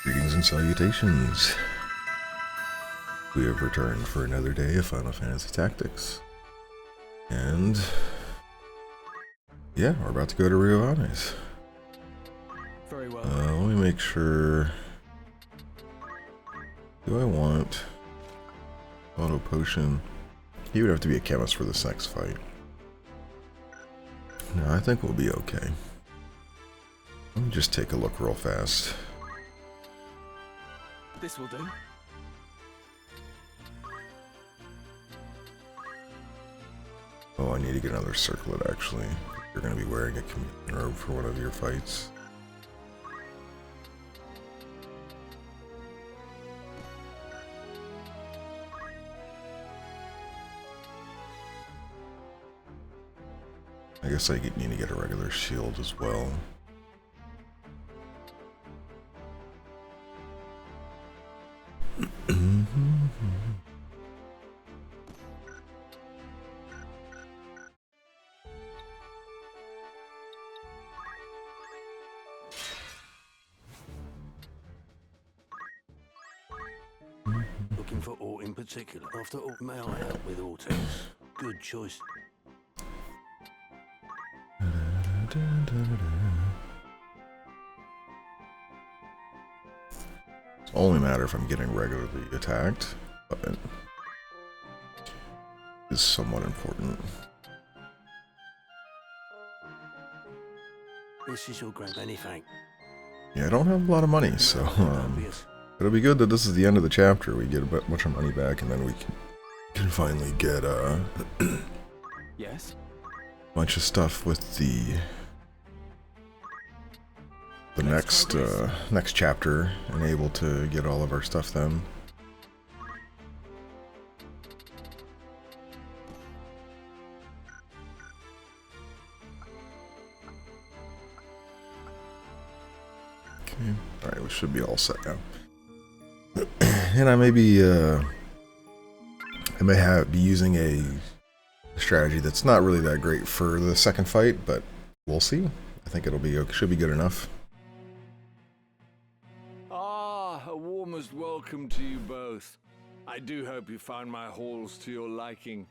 Greetings and salutations. We have returned for another day of Final Fantasy Tactics. And yeah, we're about to go to Riovanes. Very well. Let me make sure. Do I want auto potion? He would have to be a chemist for this next fight. No, I think we'll be okay. Let me just take a look real fast. This will do. Oh, I need to get another circlet actually. You're going to be wearing a chameleon robe for one of your fights. I guess I need to get a regular shield as well. Looking for aught in particular? After all, may I help with autos? Good choice. It's only a matter if I'm getting regularly attacked, but it's somewhat important. This is your grand many thank. Yeah, I don't have a lot of money, so it'll be good that this is the end of the chapter. We get a bit much of money back, and then we can finally get Yes. bunch of stuff with the next chapter, and able to get all of our stuff then. Okay, alright, we should be all set now. And I may be be using a strategy that's not really that great for the second fight, but we'll see. I think it'll be should be good enough. A warmest welcome to you both. I do hope you found my halls to your liking.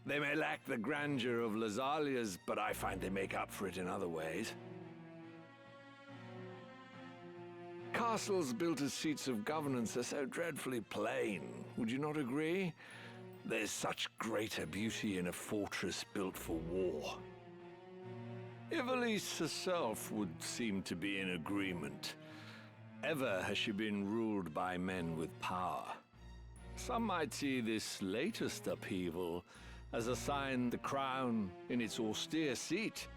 They may lack the grandeur of Lazalia's, but I find they make up for it in other ways. Castles built as seats of governance are so dreadfully plain, would you not agree? There's such greater beauty in a fortress built for war. Ivalice herself would seem to be in agreement. Ever has she been ruled by men with power. Some might see this latest upheaval as a sign the crown, in its austere seat,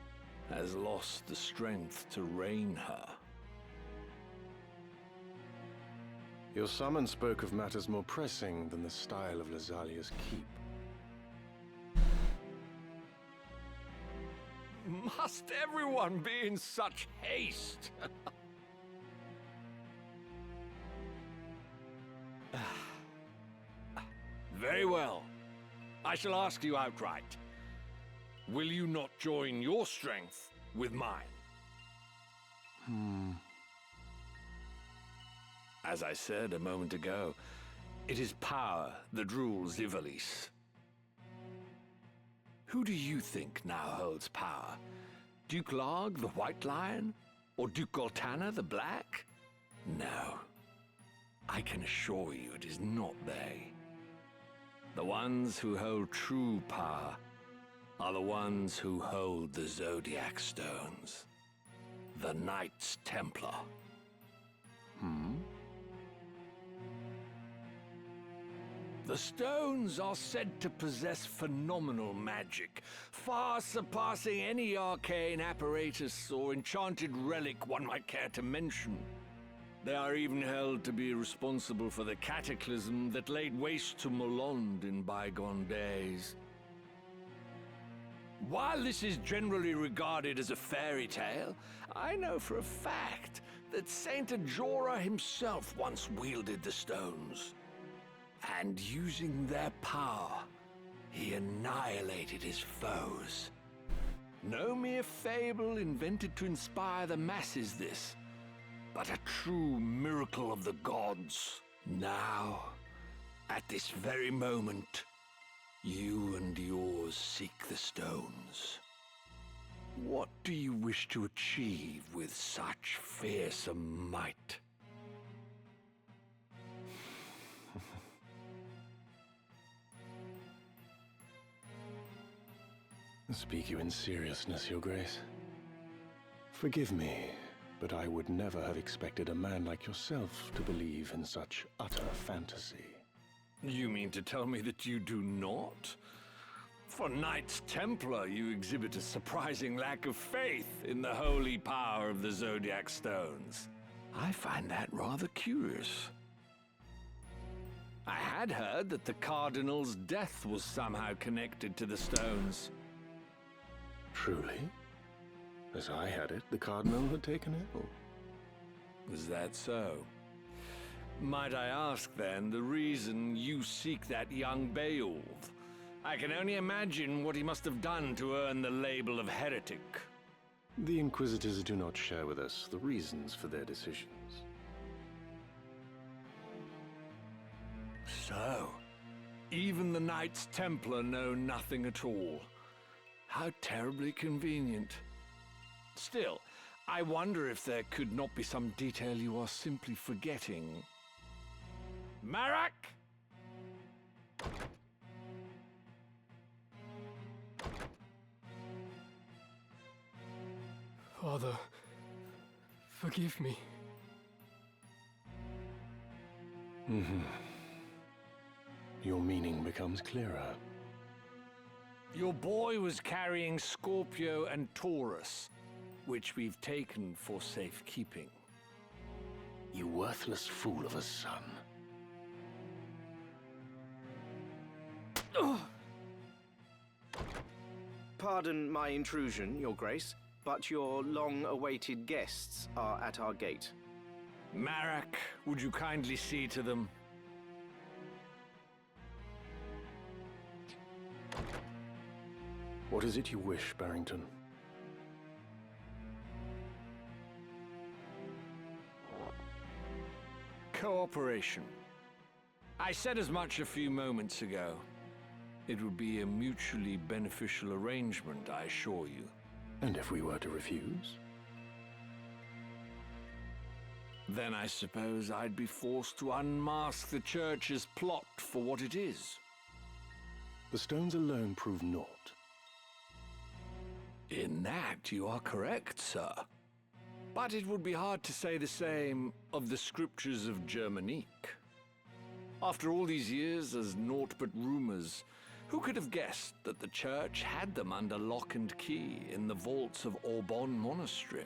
has lost the strength to reign her. Your summons spoke of matters more pressing than the style of Lazalia's keep. Must everyone be in such haste? Very well. I shall ask you outright. Will you not join your strength with mine? As I said a moment ago, it is power that rules Ivalice. Who do you think now holds power? Duke Larg, the White Lion? Or Duke Goltana, the Black? No. I can assure you it is not they. The ones who hold true power are the ones who hold the Zodiac Stones. The Knights Templar. The stones are said to possess phenomenal magic, far surpassing any arcane apparatus or enchanted relic one might care to mention. They are even held to be responsible for the cataclysm that laid waste to Molond in bygone days. While this is generally regarded as a fairy tale, I know for a fact that Saint Ajora himself once wielded the stones. And using their power, he annihilated his foes. No mere fable invented to inspire the masses, this. but a true miracle of the gods. Now, at this very moment, you and yours seek the stones. What do you wish to achieve with such fearsome might? Speak you in seriousness, Your Grace. Forgive me, but I would never have expected a man like yourself to believe in such utter fantasy. You mean to tell me that you do not? For Knights Templar, you exhibit a surprising lack of faith in the holy power of the Zodiac Stones. I find that rather curious. I had heard that the Cardinal's death was somehow connected to the stones. Truly? As I had it, the Cardinal had taken ill. Is that so? Might I ask, then, the reason you seek that young Beowulf? I can only imagine what he must have done to earn the label of heretic. The Inquisitors do not share with us the reasons for their decisions. So, even the Knights Templar know nothing at all. How terribly convenient. Still, I wonder if there could not be some detail you are simply forgetting. Marak! Father, forgive me. Your meaning becomes clearer. Your boy was carrying Scorpio and Taurus, which we've taken for safekeeping. You worthless fool of a son. Pardon my intrusion, Your Grace, but your long-awaited guests are at our gate. Marak, would you kindly see to them? What is it you wish, Barrington? Cooperation. I said as much a few moments ago. It would be a mutually beneficial arrangement, I assure you. And if we were to refuse? Then I suppose I'd be forced to unmask the Church's plot for what it is. The stones alone prove naught. In that, you are correct, sir. But it would be hard to say the same of the scriptures of Germanique. After all these years as naught but rumors, who could have guessed that the Church had them under lock and key in the vaults of Aubonne Monastery?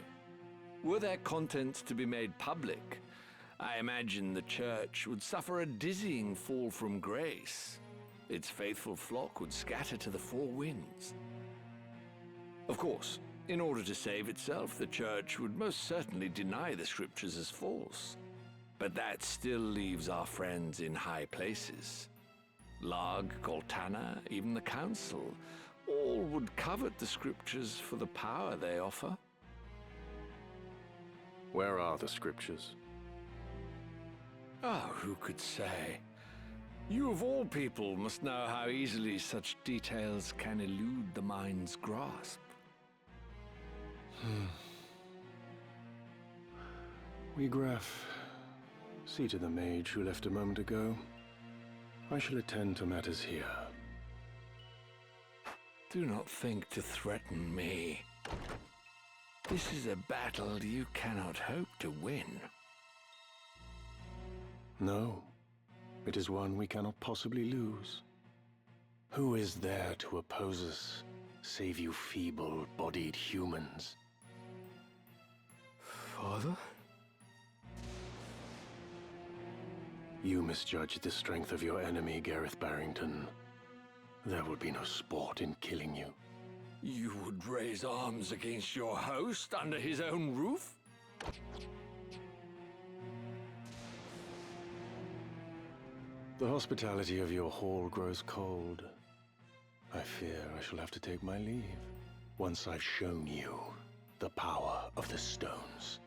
Were their contents to be made public, I imagine the Church would suffer a dizzying fall from grace. Its faithful flock would scatter to the four winds. Of course, in order to save itself, the Church would most certainly deny the scriptures as false. But that still leaves our friends in high places. Larg, Goltana, even the Council, all would covet the scriptures for the power they offer. Where are the scriptures? Oh, who could say? You of all people must know how easily such details can elude the mind's grasp. Wegraf, see to the mage who left a moment ago. I shall attend to matters here. Do not think to threaten me. This is a battle you cannot hope to win. No, it is one we cannot possibly lose. Who is there to oppose us, save you feeble-bodied humans? Father? You misjudged the strength of your enemy, Gareth Barrington. There would be no sport in killing you. You would raise arms against your host under his own roof? The hospitality of your hall grows cold. I fear I shall have to take my leave, once I've shown you the power of the stones.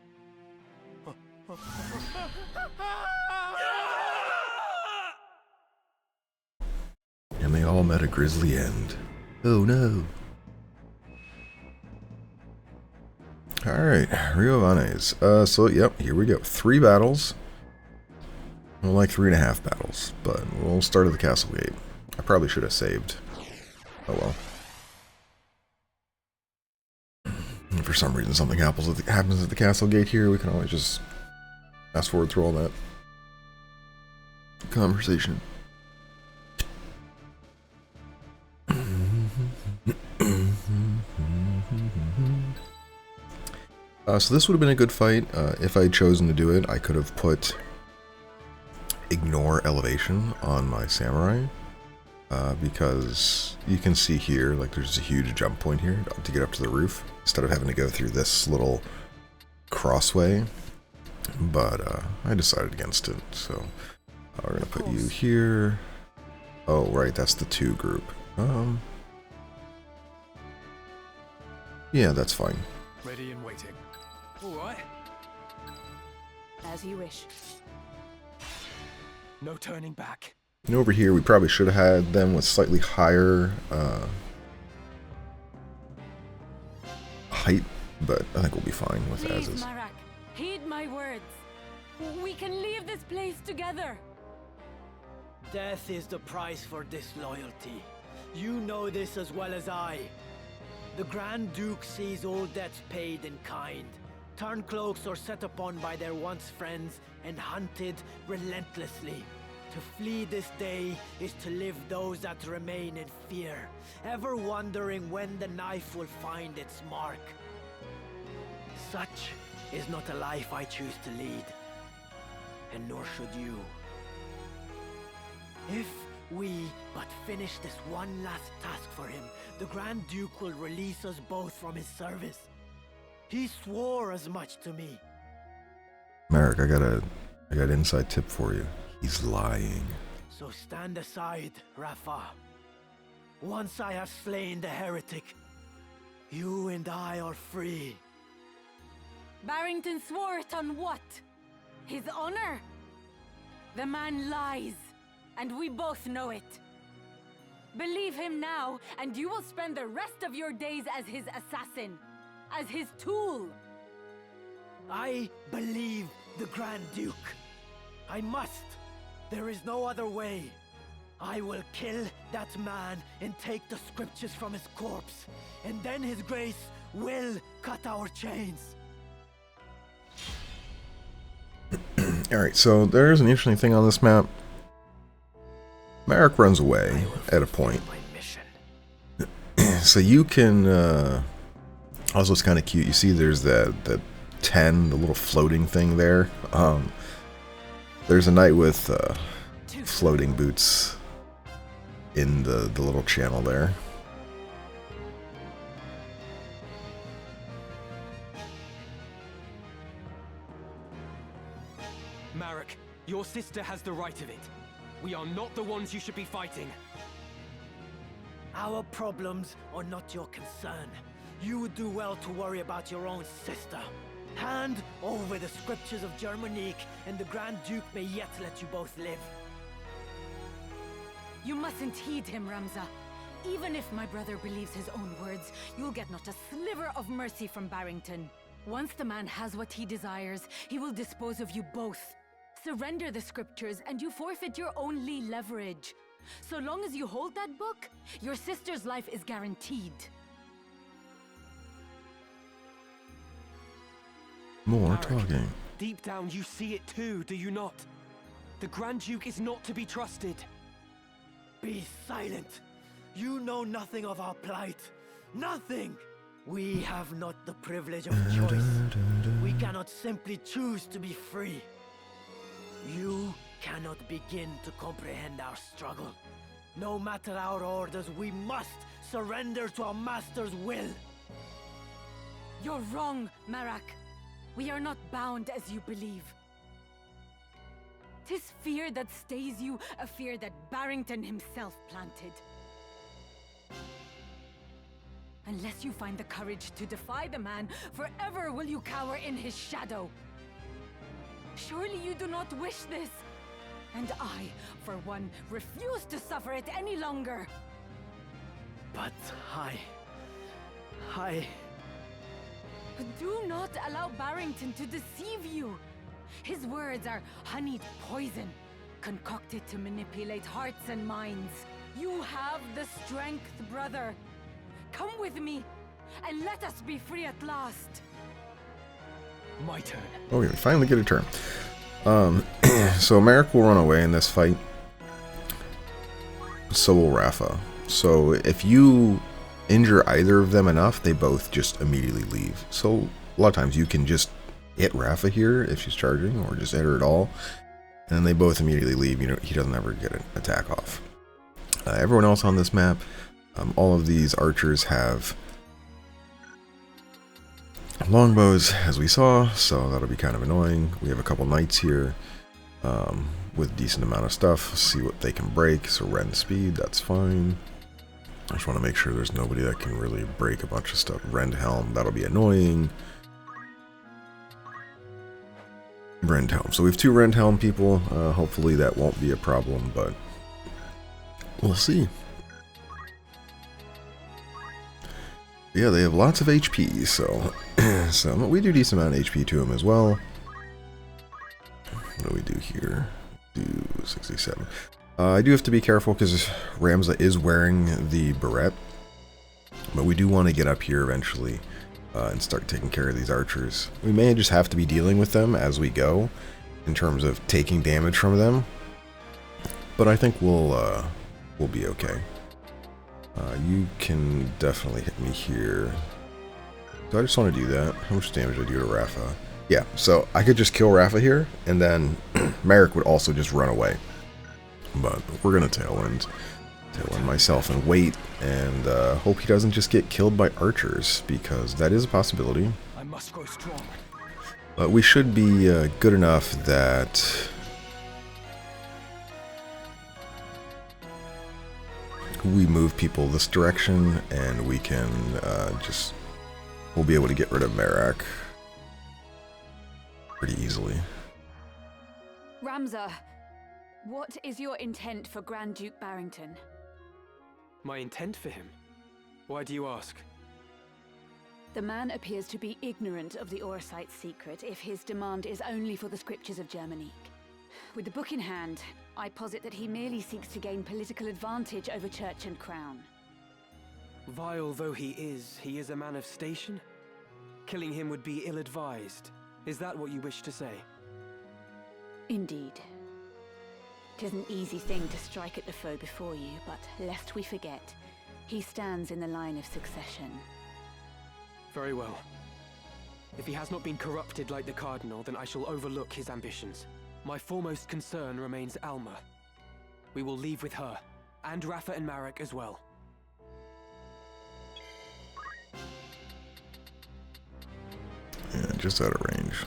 And they all met a grisly end. Oh no. Alright, Riovanes. So, yep, here we go. 3 battles. Well, like 3.5 battles, but we'll start at the castle gate. I probably should have saved. Oh well. If for some reason something happens at the castle gate here, we can always just fast forward through all that conversation. So this would have been a good fight. If I had chosen to do it, I could have put ignore elevation on my samurai. Because you can see here, like there's a huge jump point here to get up to the roof, instead of having to go through this little crossway. But I decided against it, so we're gonna put you here. Oh, right, that's the 2 group. Yeah, that's fine. Ready and waiting. All right. As you wish. No turning back. And over here, we probably should have had them with slightly higher height, but I think we'll be fine with as is. Marak, heed my words. We can leave this place together. Death is the price for disloyalty. You know this as well as I. The Grand Duke sees all debts paid in kind. Turncloaks are set upon by their once friends and hunted relentlessly. To flee this day is to live those that remain in fear, ever wondering when the knife will find its mark. Such is not a life I choose to lead, and nor should you. If we but finish this one last task for him, the Grand Duke will release us both from his service. He swore as much to me. Marek, I got an inside tip for you. He's lying. So stand aside, Rafa. Once I have slain the heretic, you and I are free. Barrington swore it on what? His honor? The man lies, and we both know it. Believe him now, and you will spend the rest of your days as his assassin, as his tool. I believe the Grand Duke. I must. There is no other way. I will kill that man and take the scriptures from his corpse, and then his grace will cut our chains. Alright, so there's an interesting thing on this map. Marek runs away at a point. So you can, also it's kind of cute, you see there's that 10, the little floating thing there. There's a knight with floating boots in the little channel there. Marek, your sister has the right of it. We are not the ones you should be fighting. Our problems are not your concern. You would do well to worry about your own sister. Hand over the scriptures of Germanique, and the Grand Duke may yet let you both live. You mustn't heed him, Ramza. Even if my brother believes his own words, you'll get not a sliver of mercy from Barrington. Once the man has what he desires, he will dispose of you both. Surrender the scriptures, and you forfeit your only leverage. So long as you hold that book, your sister's life is guaranteed. More Marek, talking. Deep down you see it too, do you not? The Grand Duke is not to be trusted. Be silent. You know nothing of our plight. Nothing! We have not the privilege of choice. We cannot simply choose to be free. You cannot begin to comprehend our struggle. No matter our orders, we must surrender to our master's will. You're wrong, Marak. We are not bound as you believe. 'Tis fear that stays you, a fear that Barrington himself planted. Unless you find the courage to defy the man, forever will you cower in his shadow. Surely you do not wish this. And I, for one, refuse to suffer it any longer. But I... Do not allow Barrington to deceive you. His words are honeyed poison, concocted to manipulate hearts and minds. You have the strength, brother. Come with me, and let us be free at last. My turn. Oh, we finally get a turn. So Merrick will run away in this fight. So will Rafa. So if you injure either of them enough, they both just immediately leave. So a lot of times you can just hit Rafa here if she's charging, or just hit her at all, and then they both immediately leave. You know, he doesn't ever get an attack off. Everyone else on this map, all of these archers have longbows, as we saw, so that'll be kind of annoying. We have a couple knights here with decent amount of stuff. See what they can break. So rend speed, that's fine. I just want to make sure there's nobody that can really break a bunch of stuff. Rend helm, that'll be annoying. Rend helm. So we have 2 rend helm people. Hopefully that won't be a problem, but we'll see. Yeah, they have lots of HP, so we do decent amount of HP to them as well. What do we do here? Do 67. I do have to be careful because Ramza is wearing the beret, but we do want to get up here eventually and start taking care of these archers. We may just have to be dealing with them as we go in terms of taking damage from them, but I think we'll be okay. You can definitely hit me here. Do I just want to do that? How much damage do I do to Rafa? Yeah, so I could just kill Rafa here, and then Merrick would also just run away. But we're going to tailwind myself and wait, and hope he doesn't just get killed by archers, because that is a possibility. I must grow strong. But we should be good enough that we move people this direction, and we can we'll be able to get rid of Merrick pretty easily. Ramza, what is your intent for Grand Duke Barrington? My intent for him? Why do you ask? The man appears to be ignorant of the Orsite's secret if his demand is only for the scriptures of Germanique. With the book in hand, I posit that he merely seeks to gain political advantage over church and crown. Vile though he is a man of station? Killing him would be ill-advised. Is that what you wish to say? Indeed. 'Tis an easy thing to strike at the foe before you, but lest we forget, he stands in the line of succession. Very well. If he has not been corrupted like the Cardinal, then I shall overlook his ambitions. My foremost concern remains Alma. We will leave with her, and Rafa and Marek as well. Yeah, just out of range.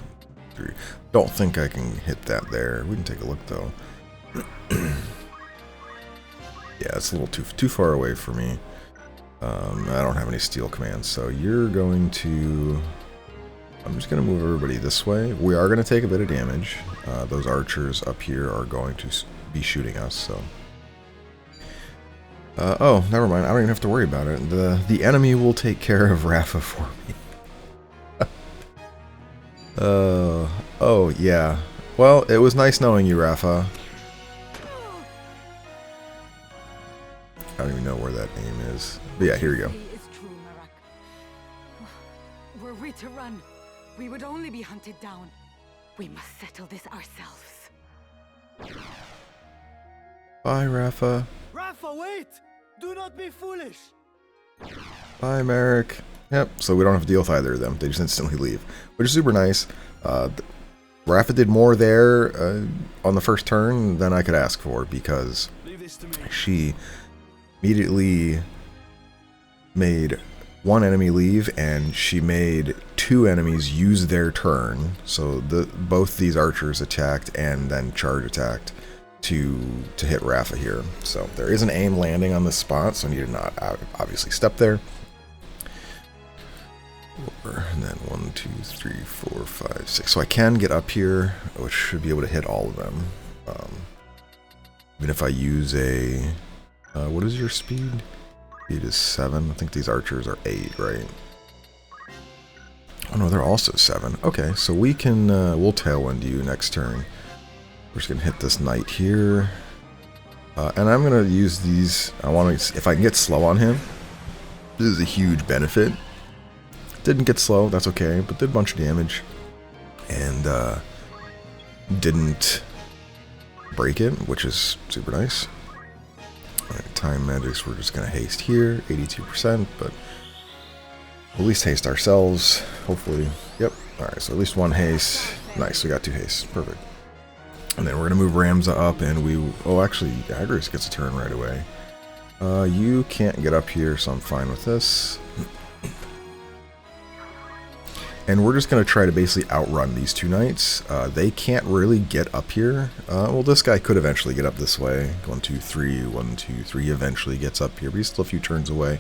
Don't think I can hit that there. We can take a look though. Yeah, it's a little too far away for me. I don't have any steel commands, so you're going to... I'm just going to move everybody this way. We are going to take a bit of damage. Those archers up here are going to be shooting us, so... oh, never mind. I don't even have to worry about it. The enemy will take care of Rafa for me. Oh, yeah. Well, it was nice knowing you, Rafa. I don't even know where that aim is. But yeah, here we go. Is true, Marek. Were we to run, we would only be hunted down. We must settle this ourselves. Bye, Rafa. Rafa, wait! Do not be foolish! Bye, Merrick. Yep, so we don't have to deal with either of them. They just instantly leave, which is super nice. Rafa did more there on the first turn than I could ask for, because she immediately made one enemy leave, and she made 2 enemies use their turn. So both these archers attacked and then charge attacked to hit Rafa here. So there is an aim landing on this spot, so I need to not obviously step there. And then 1, 2, 3, 4, 5, 6. So I can get up here, which should be able to hit all of them. Even if I use a... what is your speed? Speed is 7. I think these archers are 8, right? Oh no, they're also 7. Okay, so we can... we'll Tailwind you next turn. We're just going to hit this knight here. And I'm going to use these... I want to... If I can get slow on him, this is a huge benefit. Didn't get slow, that's okay, but did a bunch of damage. And didn't break it, which is super nice. Alright, time magics, we're just going to haste here, 82%, but at least haste ourselves, hopefully. Yep, alright, so at least 1 haste. Nice, we got 2 hastes, perfect. And then we're going to move Ramza up, and we... Oh, actually, Agris gets a turn right away. You can't get up here, so I'm fine with this. And we're just going to try to basically outrun these 2 knights. They can't really get up here. Well, this guy could eventually get up this way. 1, 2, 3, 1, 2, 3. He eventually gets up here, but he's still a few turns away.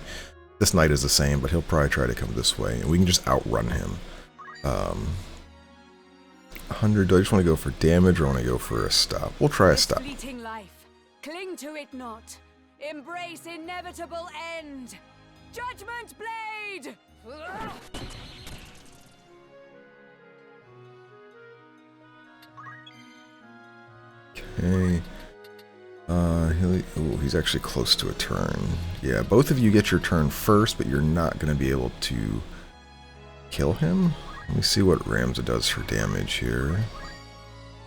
This knight is the same, but he'll probably try to come this way. And we can just outrun him. 100. Do I just want to go for damage or want to go for a stop? We'll try a stop. Fleeting life. Cling to it not. Embrace inevitable end. Judgment blade! Okay. He's actually close to a turn. Yeah, both of you get your turn first, but you're not going to be able to kill him. Let me see what Ramza does for damage here.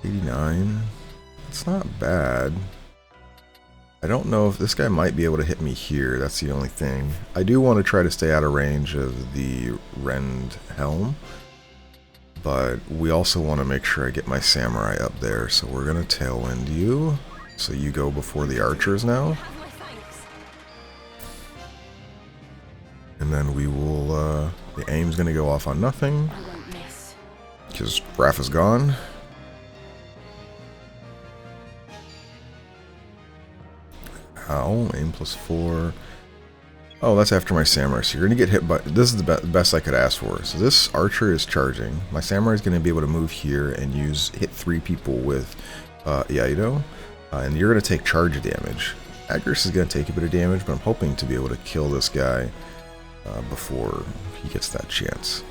89. It's not bad. I don't know if this guy might be able to hit me here. That's the only thing. I do want to try to stay out of range of the Rend Helm. But we also want to make sure I get my samurai up there. So we're going to Tailwind you. So you go before the archers now. And then we will, the aim's going to go off on nothing. Because Raph is gone. Ow, aim +4. Oh, that's after my samurai. So you're going to get hit by... This is the best I could ask for. So this archer is charging. My samurai is going to be able to move here and hit 3 people with Iaido. And you're going to take charge damage. Agris is going to take a bit of damage, but I'm hoping to be able to kill this guy before he gets that chance.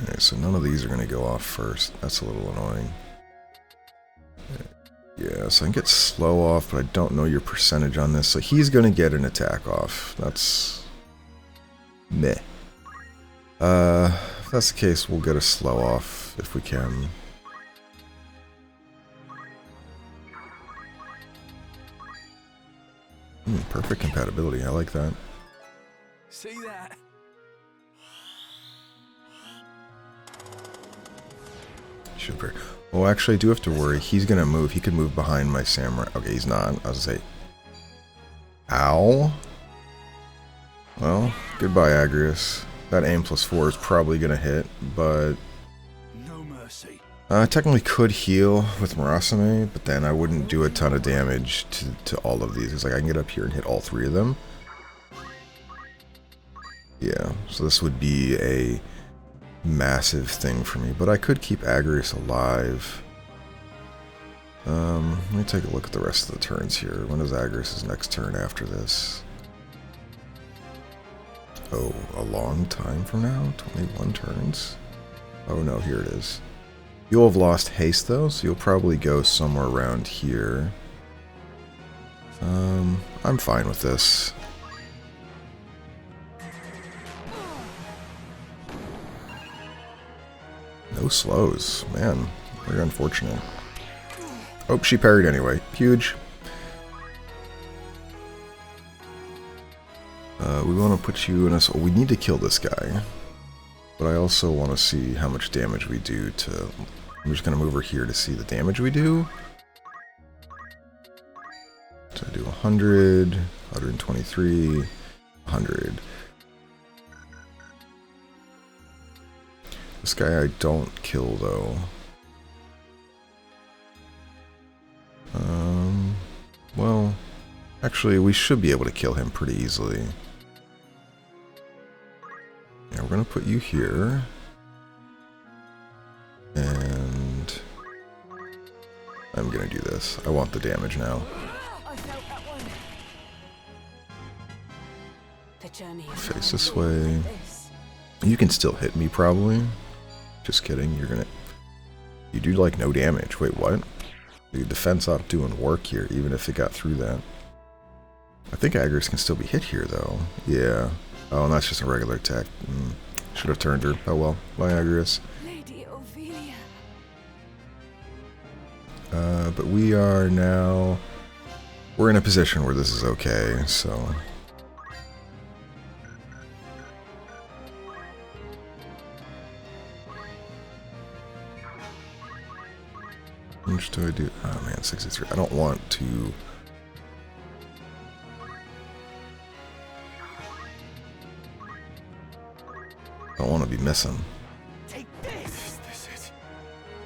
Alright, so none of these are going to go off first. That's a little annoying. Yeah, so I can get slow off, but I don't know your percentage on this. So he's going to get an attack off. That's... meh. If that's the case, we'll get a slow off if we can. Perfect compatibility. I like that. See that? Super. Well, actually, I do have to worry. He's going to move. He could move behind my samurai. Okay, he's not. I was going to say... Ow. Well, goodbye, Agrius. That aim +4 is probably going to hit, but... No mercy. I technically could heal with Murasame, but then I wouldn't do a ton of damage to all of these. It's like I can get up here and hit all 3 of them. Yeah, so this would be a massive thing for me, but I could keep Agrius alive. Let me take a look at the rest of the turns here. When is Agrius' next turn after this? Oh, a long time from now? 21 turns? Oh no, here it is. You'll have lost haste though, so you'll probably go somewhere around here. I'm fine with this. No slows. Man, very unfortunate. Oh, she parried anyway. Huge. We want to put you in a... We need to kill this guy. But I also want to see how much damage we do to... I'm just going to move over here to see the damage we do. So I do 100, 123, 100. This guy I don't kill though. Well, Actually, we should be able to kill him pretty easily. Yeah, we're gonna put you here. And I'm gonna do this. I want the damage now. Face this way. You can still hit me probably. Just kidding, you do like no damage. Wait, what? The defense not doing work here, even if it got through that. I think Agris can still be hit here though. Yeah. Oh, and that's just a regular attack. Should have turned her. Oh well. Bye, Agris. But we are now... We're in a position where this is okay, so... How much do I do? Oh man, 63. I don't want to... I don't want to be missing.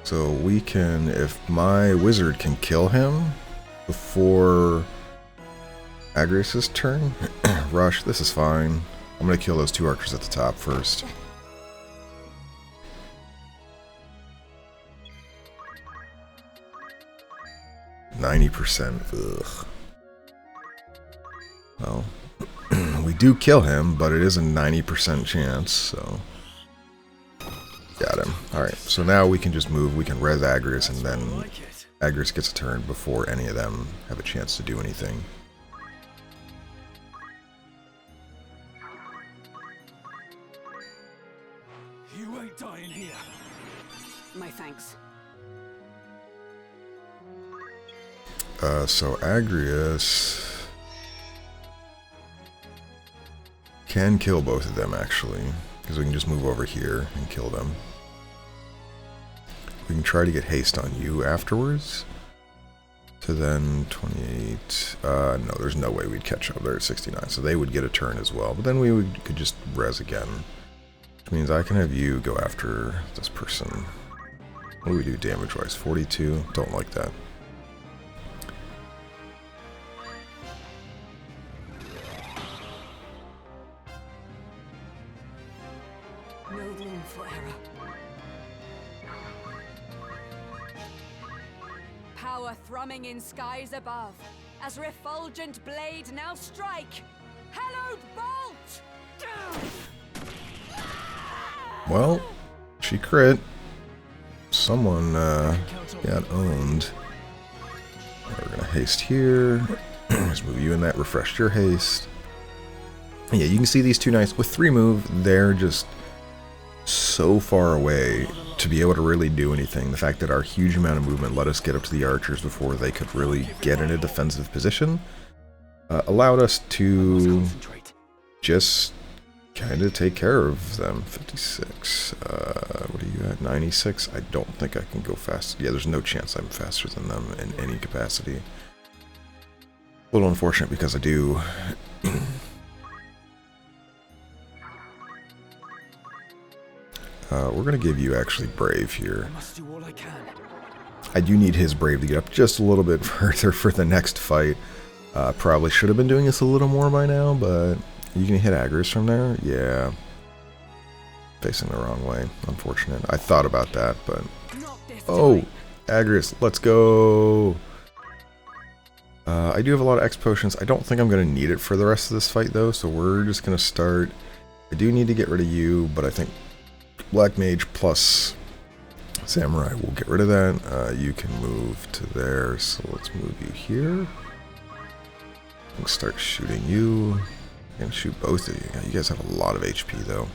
So we can, if my wizard can kill him before Agris's turn, rush, this is fine. I'm going to kill those 2 archers at the top first. %. Ugh. Well, we do kill him, but it is a 90% chance, so... Got him. Alright, so now we can just move, we can res Agris, and then Agris gets a turn before any of them have a chance to do anything. You ain't dying here. My thanks. So Agrius can kill both of them actually, because we can just move over here and kill them. We can try to get haste on you afterwards. To then 28. No, there's no way we'd catch up. They're at 69, so they would get a turn as well. But then we could just res again, which means I can have you go after this person. What do we do damage-wise? 42. Don't like that. No room for error. Power thrumming in skies above, as refulgent blade now strike. Hallowed bolt! Well, she crit. Someone got owned. We're gonna haste here. Just move you in that. Refresh your haste. Yeah, you can see these 2 knights with 3 move. They're just so far away to be able to really do anything. The fact that our huge amount of movement let us get up to the archers before they could really get in a defensive position allowed us to just kind of take care of them. 56. What are you at? 96? I don't think I can go fast. Yeah, there's no chance I'm faster than them in any capacity. A little unfortunate because I do. We're going to give you actually Brave here. I must do all I can. I do need his Brave to get up just a little bit further for the next fight. Probably should have been doing this a little more by now, but you can hit Agris from there? Yeah. Facing the wrong way. Unfortunate. I thought about that, but... Oh! Agris, let's go! I do have a lot of X potions. I don't think I'm going to need it for the rest of this fight, though, so we're just going to start... I do need to get rid of you, but I think Black Mage plus Samurai will get rid of that. You can move to there, so let's move you here. And start shooting you. I can shoot both of you. You guys have a lot of HP, though.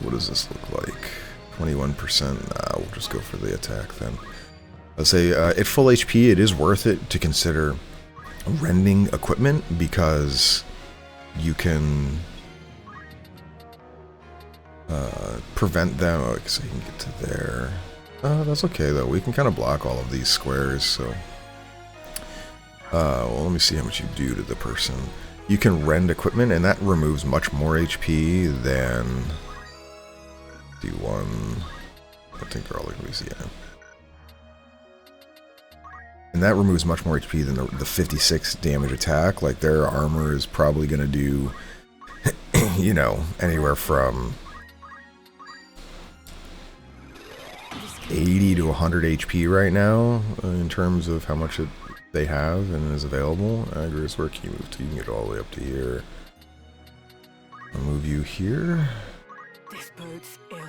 What does this look like? 21%? Nah, we'll just go for the attack then. Let's say at full HP, it is worth it to consider rending equipment because you can prevent them. Oh, so you can get to there. That's okay though. We can kind of block all of these squares. So, well, let me see how much you do to the person. You can rend equipment, and that removes much more HP than D1. I think they're all like these. Yeah. And that removes much more HP than the 56 damage attack. Like, their armor is probably going to do, you know, anywhere from 80 to 100 HP right now, in terms of how much they have and is available. Agris, where can you move to? You can get all the way up to here. I'll move you here. This bodes ill.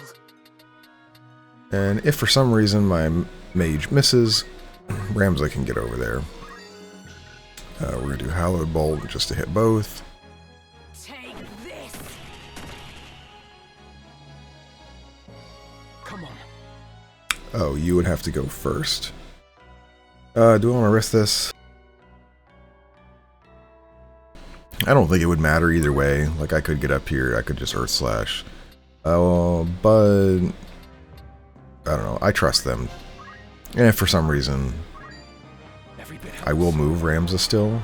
And if for some reason my mage misses, Ramza can get over there. We're going to do Hallowed Bolt just to hit both. Take this. Come on. Oh, you would have to go first. Do I want to risk this? I don't think it would matter either way. Like, I could get up here, I could just Earth Slash. But I don't know. I trust them. And if for some reason I will move Ramza still.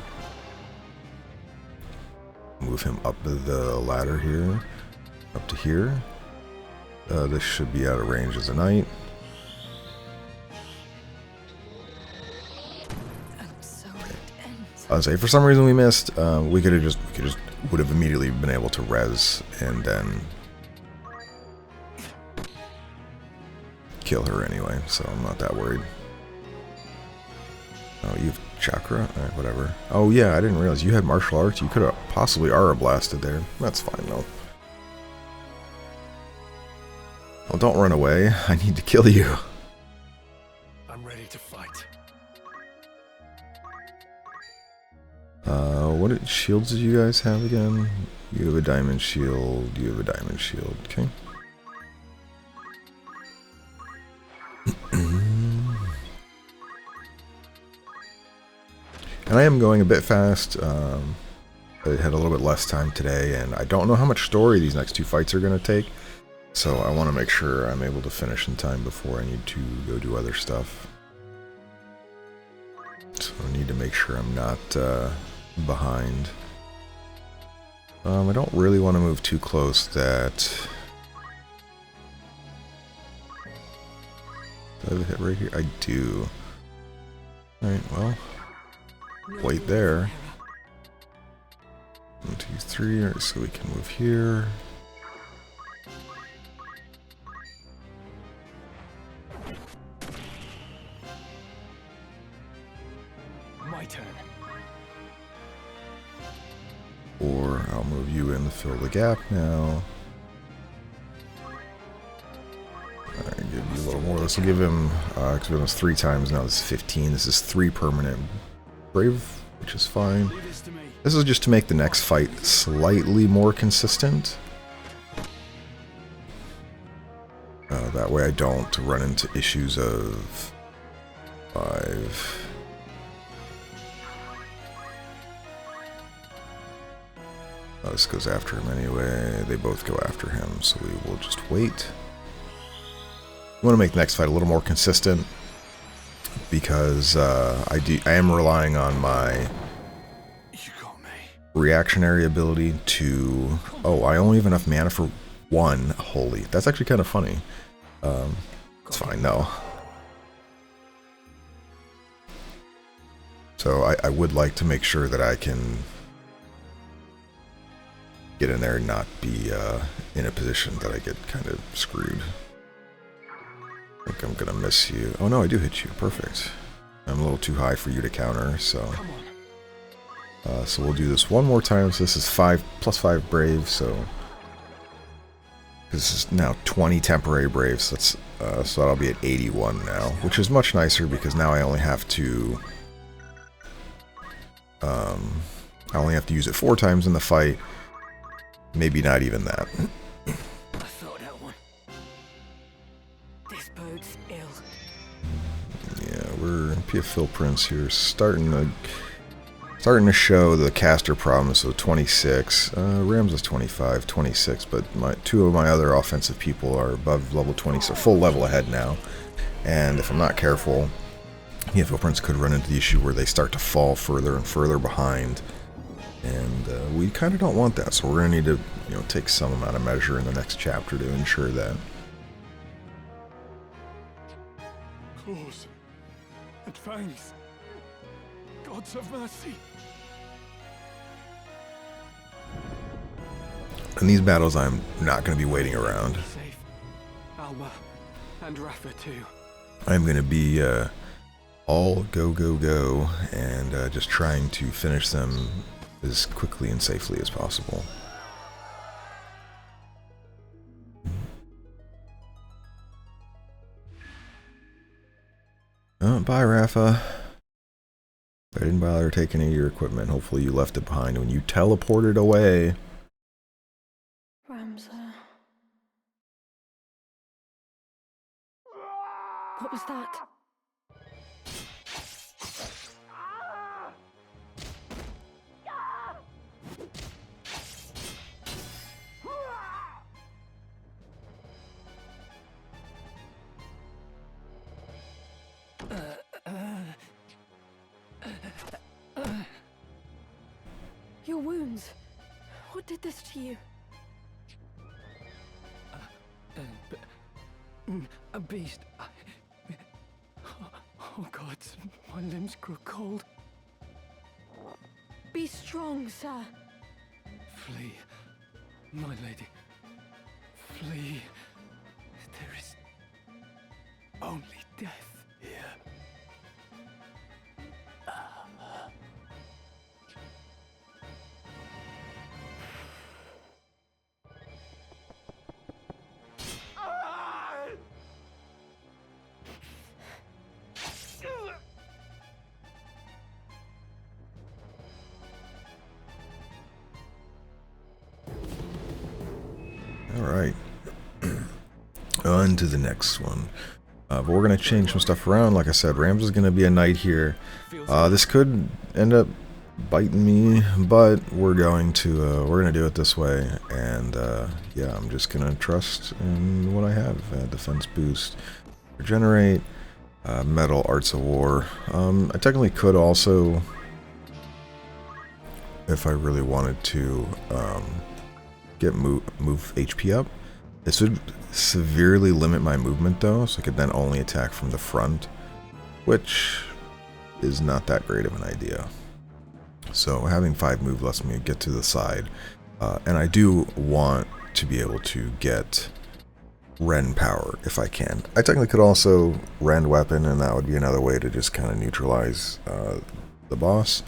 Move him up the ladder here. Up to here. This should be out of range as a knight. I'll say, for some reason we missed. We could have immediately been able to res and then kill her anyway, so I'm not that worried. Oh, you have chakra? Alright, whatever. Oh yeah, I didn't realize you had martial arts. You could have possibly aura blasted there. That's fine though. Well, don't run away. I need to kill you. I'm ready to fight. What shields did you guys have again? You have a diamond shield. You have a diamond shield. Okay. And I am going a bit fast. I had a little bit less time today, and I don't know how much story these next two fights are going to take. So I want to make sure I'm able to finish in time before I need to go do other stuff. So I need to make sure I'm not behind. I don't really want to move too close that... Do I have a hit right here? I do. Alright, well... Wait there. 1, 2, 3, alright, so we can move here. My turn. Or I'll move you in to fill the gap now. Alright, give you a little more. This will give him, because we was 3 times, now this is 15. This is 3 permanent brave, which is fine. This is just to make the next fight slightly more consistent. That way I don't run into issues of 5. This goes after him anyway. They both go after him, so we will just wait. I want to make the next fight a little more consistent because I am relying on my reactionary ability to... Oh, I only have enough mana for 1. Holy, that's actually kind of funny. It's fine though. So I would like to make sure that I can get in there and not be in a position that I get kind of screwed. I think I'm gonna miss you. Oh no, I do hit you. Perfect. I'm a little too high for you to counter, so... so we'll do this one more time. So this is 5 plus 5 brave, so... This is now 20 temporary braves. That's, so that'll be at 81 now, which is much nicer because now I only have to... I only have to use it 4 times in the fight. Maybe not even that. I thought that one. This bodes ill. Yeah, we're PF Phil Prince here, starting to show the caster problem. So 26, Rams is 25, 26, but 2 of my other offensive people are above level 20, so full level ahead now. And if I'm not careful, PF Phil Prince could run into the issue where they start to fall further and further behind. And we kind of don't want that, so we're going to need to, you know, take some amount of measure in the next chapter to ensure that. Claws and fangs. Gods of mercy. In these battles, I'm not going to be waiting around. Safe. Alma and Rafa too. I'm going to be all go, go, go, and just trying to finish them as quickly and safely as possible. Oh, bye, Rafa. I didn't bother taking any of your equipment. Hopefully you left it behind when you teleported away. Ramza. What was that? Your wounds. What did this to you? A beast. Oh God, my limbs grew cold. Be strong, sir. Flee, my lady. Flee. There is only death here. Alright. On to the next one. But we're going to change some stuff around. Like I said, Rams is going to be a knight here. This could end up biting me, but we're going to do it this way. And yeah, I'm just going to trust in what I have. Defense boost, regenerate, metal, arts of war. I technically could also, if I really wanted to, get move HP up. This would severely limit my movement though, so I could then only attack from the front, which is not that great of an idea. So having 5 move lets me get to the side, and I do want to be able to get rend power if I can. I technically could also rend weapon, and that would be another way to just kind of neutralize the boss,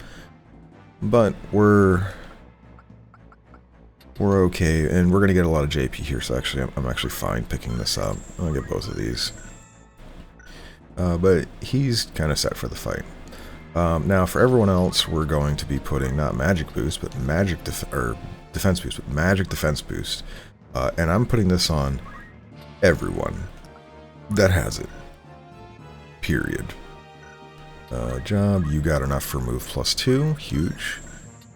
but we're okay, and we're going to get a lot of JP here, so actually I'm actually fine picking this up. I'll get both of these. But he's kind of set for the fight. Now for everyone else, we're going to be putting not magic boost, but defense boost, but magic defense boost. And I'm putting this on everyone that has it. Period. Job, you got enough for move +2, huge.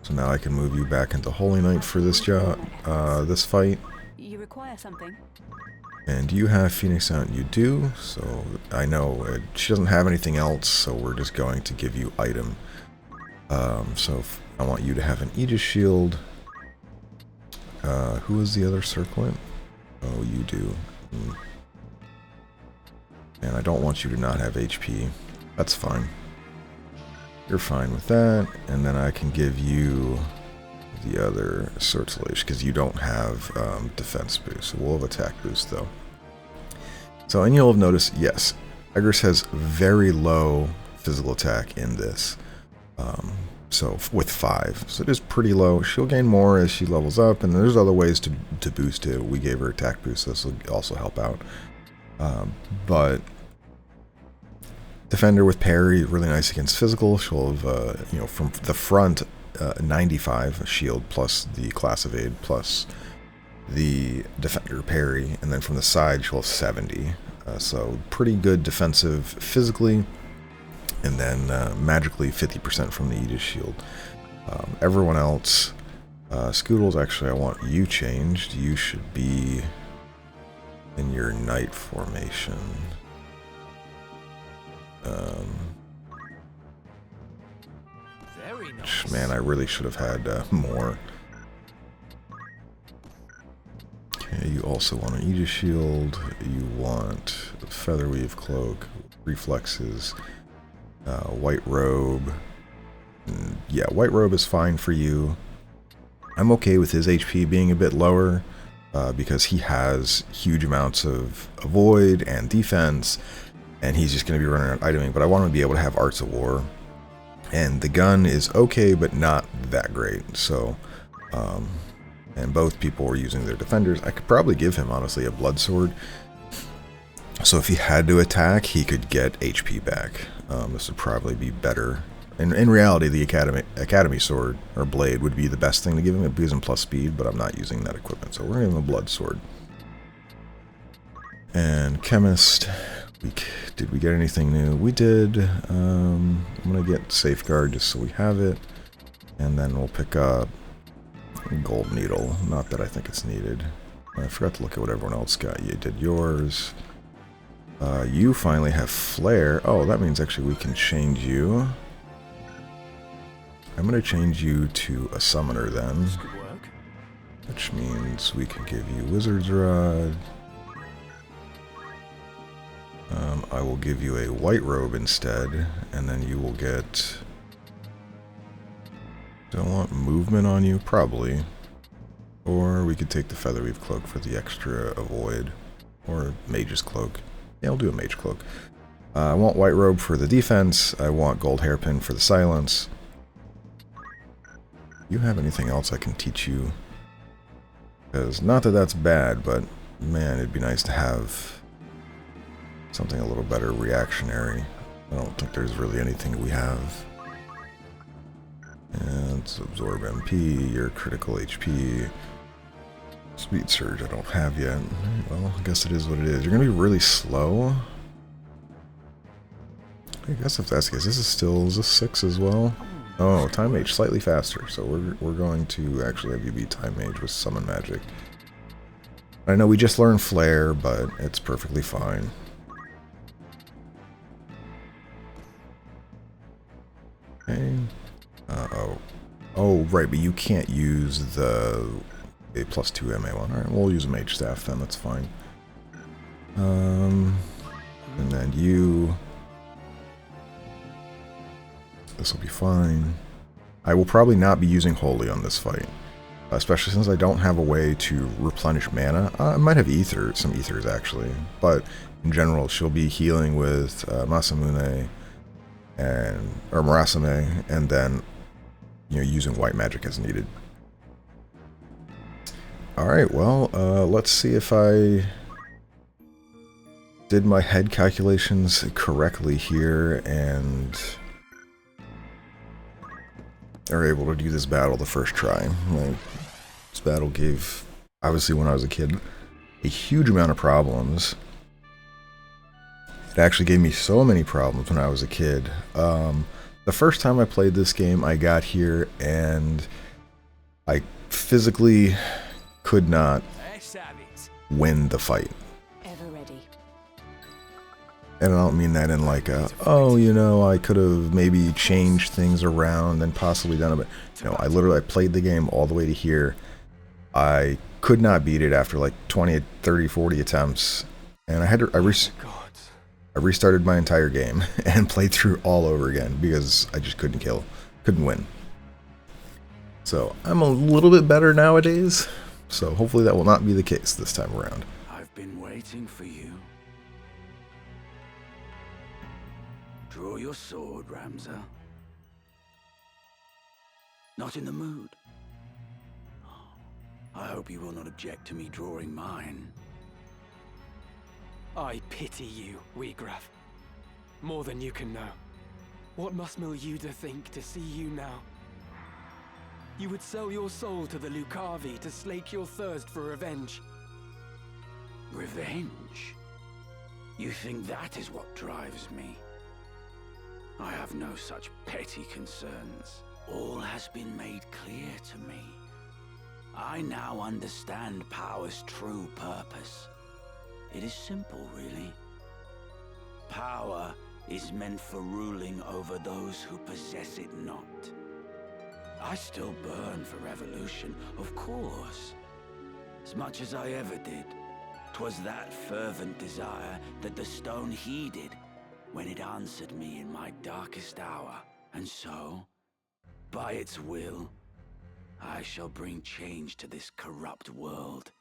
So now I can move you back into Holy Knight for this job, this fight. You require something? And you have Phoenix out, you do, so I know she doesn't have anything else, so we're just going to give you item. So I want you to have an Aegis shield. Who is the other circlet? Oh, you do. And I don't want you to not have HP. That's fine. You're fine with that, and then I can give you the other sortilege because you don't have defense boost. So we'll have attack boost though. So, and you'll have noticed, yes, Igris has very low physical attack in this. So with 5, so it is pretty low. She'll gain more as she levels up, and there's other ways to boost it. We gave her attack boost, so this will also help out. But Defender with parry, really nice against physical. She'll have, you know, from the front, 95 shield plus the class evade plus the Defender parry, and then from the side she'll have 70. So pretty good defensive physically, and then magically 50% from the Aegis shield. Everyone else, Scoodles, actually I want you changed. You should be in your knight formation. Very nice. Man, I really should have had more. Okay, you also want an Aegis shield. You want a Featherweave cloak, reflexes, white robe, Yeah, White Robe is fine for you. I'm okay with his HP being a bit lower because he has huge amounts of avoid and defense, and he's just going to be running around iteming, but I want him to be able to have Arts of War. And the gun is okay, but not that great, so... and both people were using their defenders. I could probably give him, honestly, a blood sword. So if he had to attack, he could get HP back. This would probably be better. In reality, the Academy sword, or blade, would be the best thing to give him. It gives him plus speed, but I'm not using that equipment, so we're going to give him a blood sword. And Chemist, did we get anything new? We did. I'm going to get Safeguard just so we have it. And then we'll pick up Gold Needle. Not that I think it's needed. I forgot to look at what everyone else got. You did yours. You finally have Flare. Oh, that means actually we can change you. I'm going to change you to a Summoner then. Which means we can give you Wizard's Rod. I will give you a White Robe instead, and then you will get... Do I want movement on you? Probably. Or we could take the Featherweave Cloak for the extra avoid. Or Mage's Cloak. Yeah, I'll do a Mage Cloak. I want White Robe for the defense. I want Gold Hairpin for the silence. You have anything else I can teach you? Because, not that that's bad, but man, it'd be nice to have something a little better reactionary. I don't think there's really anything we have. And it's Absorb MP, your critical HP. Speed Surge I don't have yet. Well, I guess it is what it is. You're going to be really slow. I guess if that's the case, this is a 6 as well. Oh, Time Mage, slightly faster. So we're going to actually have you be Time Mage with Summon Magic. I know we just learned Flare, but it's perfectly fine. Okay. Oh, right, but you can't use the a +2 MA1. Alright, we'll use a Mage Staff then, that's fine. And then you... This will be fine. I will probably not be using Holy on this fight. Especially since I don't have a way to replenish mana. I might have some Ethers actually. But in general, she'll be healing with Masamune or Murasame, and then using white magic as needed. Alright, well, let's see if I did my head calculations correctly here and are able to do this battle the first try. This battle gave, obviously when I was a kid, a huge amount of problems. It actually gave me so many problems when I was a kid. The first time I played this game, I got here and I physically could not win the fight. And I don't mean that in like a, I could have maybe changed things around and possibly done it, but I played the game all the way to here. I could not beat it after like 20, 30, 40 attempts, and I restarted my entire game and played through all over again because I just couldn't win. So I'm a little bit better nowadays, so hopefully that will not be the case this time around. I've been waiting for you. Draw your sword, Ramza. Not in the mood? I hope you will not object to me drawing mine. I pity you, Wheatgraf. More than you can know. What must Milyuda think to see you now? You would sell your soul to the Lucavi to slake your thirst for revenge. Revenge? You think that is what drives me? I have no such petty concerns. All has been made clear to me. I now understand power's true purpose. It is simple, really. Power is meant for ruling over those who possess it not. I still burn for revolution, of course. As much as I ever did. 'Twas that fervent desire that the stone heeded when it answered me in my darkest hour. And so, By its will, I shall bring change to this corrupt world.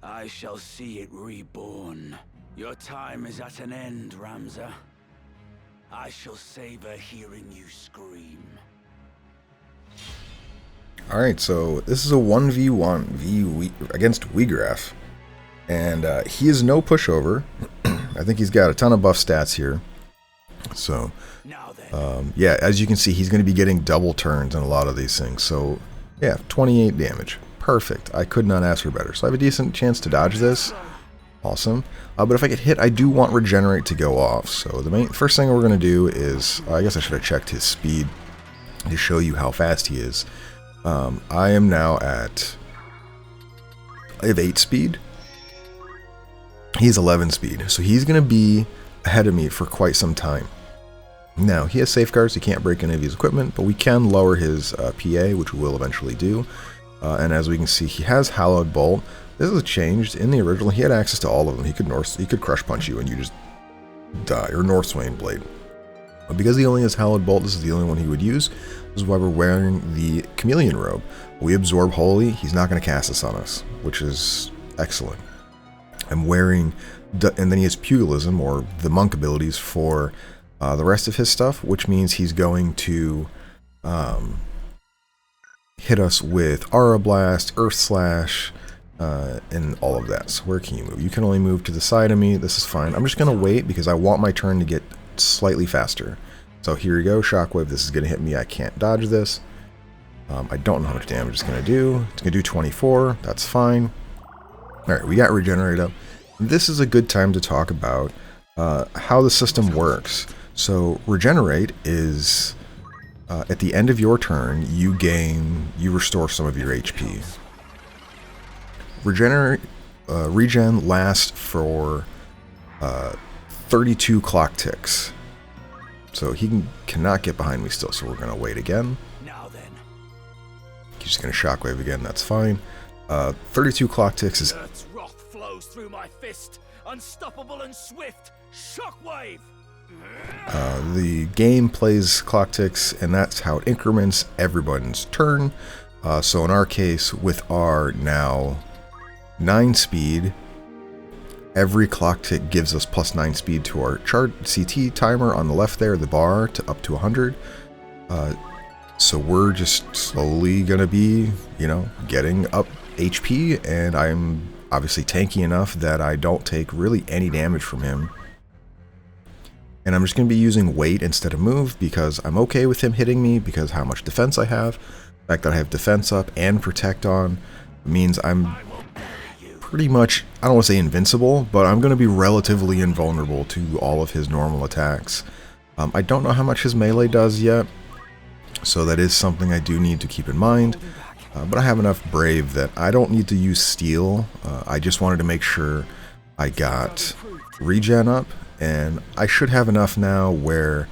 I shall see it reborn. Your time is at an end, Ramza. I shall savor hearing you scream. Alright, so this is a 1v1 against Wiegraf. And he is no pushover. I think he's got a ton of buff stats here. So, yeah, as you can see, he's going to be getting double turns on a lot of these things. So, yeah, 28 damage. Perfect. I could not ask for better. So I have a decent chance to dodge this. Awesome. But if I get hit, I do want Regenerate to go off. So the first thing we're going to do is, I guess I should have checked his speed to show you how fast he is. I am now at, I have 8 speed. He's 11 speed. So he's going to be ahead of me for quite some time. Now, he has safeguards. He can't break any of his equipment, but we can lower his PA, which we will eventually do. And as we can see, he has Hallowed Bolt. This has changed. In the original, he had access to all of them. He could Crush Punch you and you just die, or Northswain Blade. But because he only has Hallowed Bolt, this is the only one he would use. This is why we're wearing the Chameleon Robe. We absorb Holy. He's not going to cast this on us, which is excellent. I'm wearing, and then he has Pugilism, or the monk abilities, for the rest of his stuff, which means he's going to hit us with Aura Blast, Earth Slash, and all of that. So where can you move? You can only move to the side of me. This is fine. I'm just going to wait because I want my turn to get slightly faster. So here you go, Shockwave. This is going to hit me. I can't dodge this. I don't know how much damage it's going to do. It's going to do 24. That's fine. Alright, we got Regenerate up. This is a good time to talk about how the system works. So Regenerate is, at the end of your turn, you restore some of your HP. Regen lasts for 32 clock ticks. So he cannot get behind me still, so we're going to wait again. Now then. He's just going to Shockwave again, that's fine. 32 clock ticks is... Earth's wrath flows through my fist, unstoppable and swift. Shockwave! The game plays clock ticks, and that's how it increments everyone's turn. So in our case, with our now 9 speed, every clock tick gives us plus 9 speed to our chart CT timer on the left there, the bar, to up to 100. So we're just slowly going to be, getting up HP, and I'm obviously tanky enough that I don't take really any damage from him. And I'm just going to be using weight instead of move because I'm okay with him hitting me because how much defense I have. The fact that I have defense up and protect on means I'm pretty much, I don't want to say invincible, but I'm going to be relatively invulnerable to all of his normal attacks. I don't know how much his melee does yet, so that is something I do need to keep in mind. But I have enough Brave that I don't need to use Steel. I just wanted to make sure I got regen up, and I should have enough now where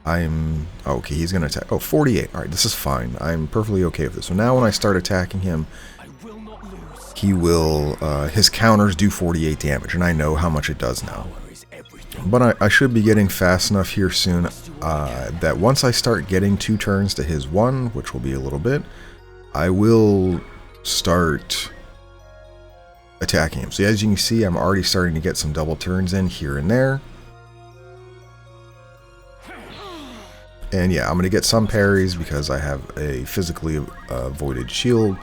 I'm... okay, he's going to attack. Oh, 48. Alright, this is fine. I'm perfectly okay with this. So now when I start attacking him, he will... his counters do 48 damage, and I know how much it does now. But I should be getting fast enough here soon that once I start getting 2 turns to his 1, which will be a little bit, I will start attacking him. So as you can see, I'm already starting to get some double turns in here and there. And yeah, I'm going to get some parries because I have a physically voided shield.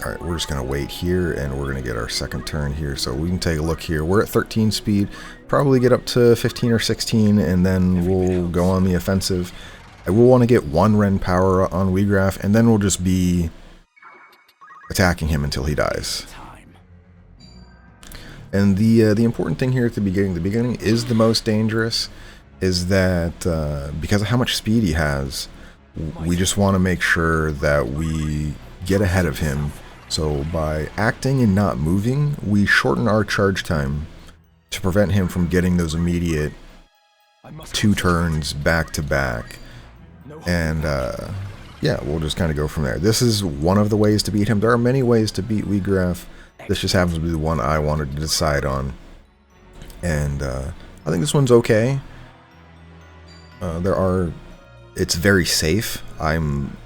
Alright, we're just going to wait here, and we're going to get our second turn here. So we can take a look here. We're at 13 speed, probably get up to 15 or 16, and then we'll go on the offensive. I will want to get 1 Ren power on Wiegraf, and then we'll just be attacking him until he dies. And the important thing here at the beginning is the most dangerous, is that because of how much speed he has, we just want to make sure that we get ahead of him. So by acting and not moving, we shorten our charge time to prevent him from getting those immediate 2 turns back to back. And yeah, we'll just kind of go from there. This is one of the ways to beat him. There are many ways to beat Wiegraf. This just happens to be the one I wanted to decide on. And I think this one's okay. It's very safe. I'm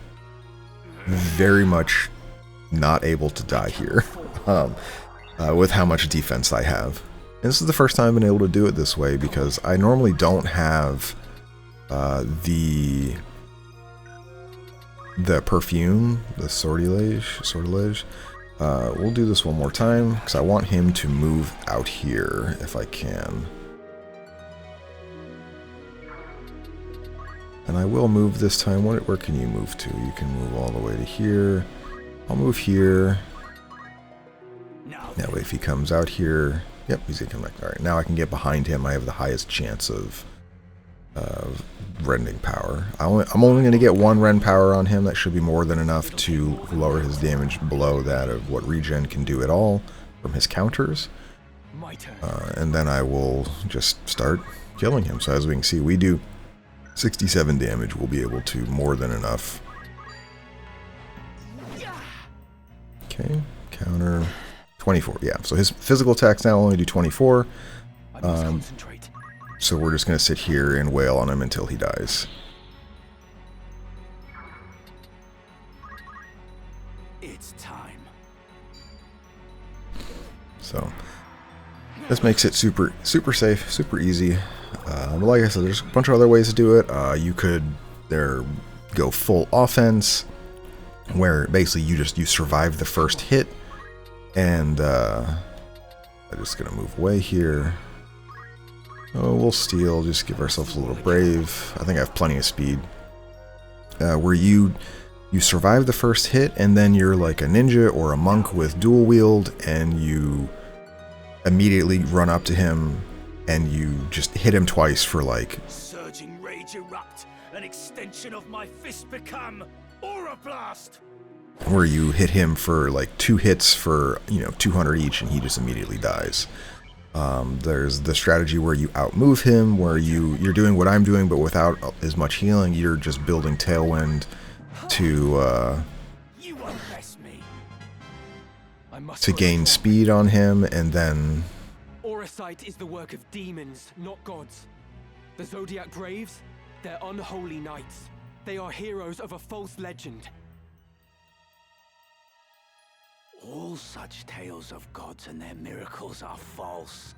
very much not able to die here with how much defense I have. And this is the first time I've been able to do it this way because I normally don't have the perfume, the sortilege. We'll do this one more time because I want him to move out here if I can. And I will move this time. Where can you move to? You can move all the way to here. I'll move here. That way if he comes out here... Yep, he's going to come back. Alright, now I can get behind him. I have the highest chance of rending power. I'm only going to get one rend power on him. That should be more than enough to lower his damage below that of what regen can do at all from his counters. And then I will just start killing him. So as we can see, we do 67 damage. We'll be able to more than enough. Okay, counter 24. Yeah, so his physical attacks now only do 24. So we're just going to sit here and wail on him until he dies. It's time. So this makes it super safe, super easy. But like I said, there's a bunch of other ways to do it. You could go full offense, where basically you survive the first hit, and I'm just gonna move away here. Oh, we'll steal, just give ourselves a little brave. I think I have plenty of speed. Where you survive the first hit, and then you're like a ninja or a monk with dual wield, and you immediately run up to him and you just hit him twice for like... Surging rage erupt, an extension of my fist become aura blast. Where you hit him for like 2 hits for 200 each, and he just immediately dies. There's the strategy where you outmove him, where you're doing what I'm doing but without as much healing. You're just building tailwind to gain speed on him, and then... Aurasight is the work of demons, not gods. The Zodiac Braves, they're unholy knights. They are heroes of a false legend. All such tales of gods and their miracles are false.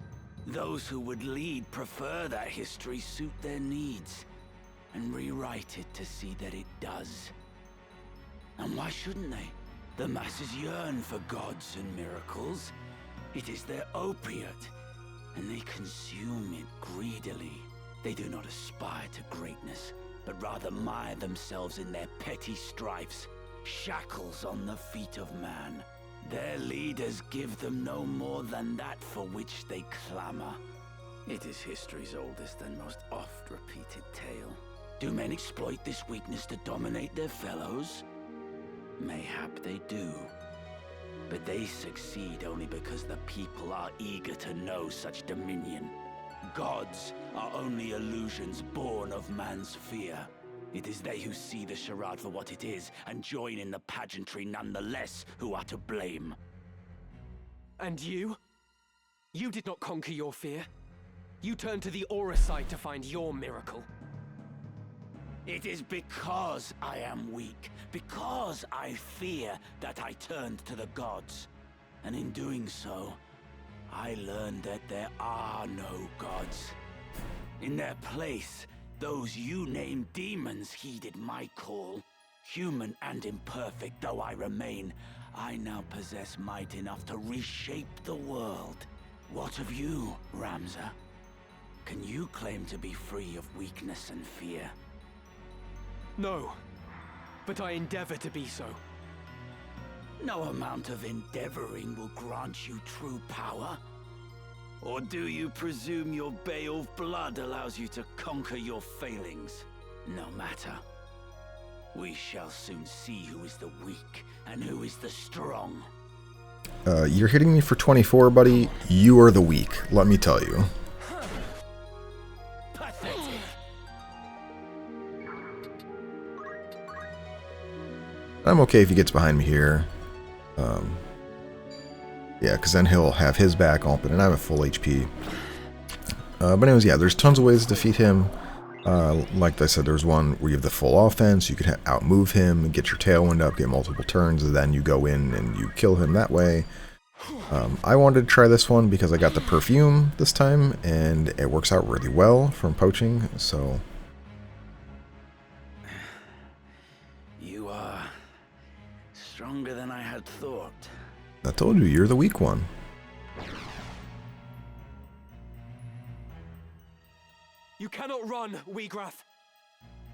Those who would lead prefer that history suit their needs, and rewrite it to see that it does. And why shouldn't they? The masses yearn for gods and miracles. It is their opiate, and they consume it greedily. They do not aspire to greatness, but rather mire themselves in their petty strifes, shackles on the feet of man. Their leaders give them no more than that for which they clamor. It is history's oldest and most oft-repeated tale. Do men exploit this weakness to dominate their fellows? Mayhap they do. But they succeed only because the people are eager to know such dominion. Gods are only illusions born of man's fear. It is they who see the charade for what it is and join in the pageantry nonetheless who are to blame. And you? You did not conquer your fear. You turned to the Aurasight to find your miracle. It is because I am weak, because I fear that I turned to the gods. And in doing so, I learned that there are no gods. In their place, those you named demons heeded my call. Human and imperfect though I remain, I now possess might enough to reshape the world. What of you, Ramza? Can you claim to be free of weakness and fear? No, but I endeavor to be so. No amount of endeavoring will grant you true power. Or do you presume your Beowulf blood allows you to conquer your failings? No matter. We shall soon see who is the weak and who is the strong. You're hitting me for 24, buddy. You are the weak, let me tell you. Pathetic. I'm okay if he gets behind me here. Yeah, because then he'll have his back open, and I'm at full HP. But anyways, yeah, there's tons of ways to defeat him. Like I said, there's one where you have the full offense. You can outmove him, get your tailwind up, get multiple turns, and then you go in and you kill him that way. I wanted to try this one because I got the perfume this time, and it works out really well from poaching, so... You are stronger than I had thought. I told you, you're the weak one. You cannot run, Wiegraf.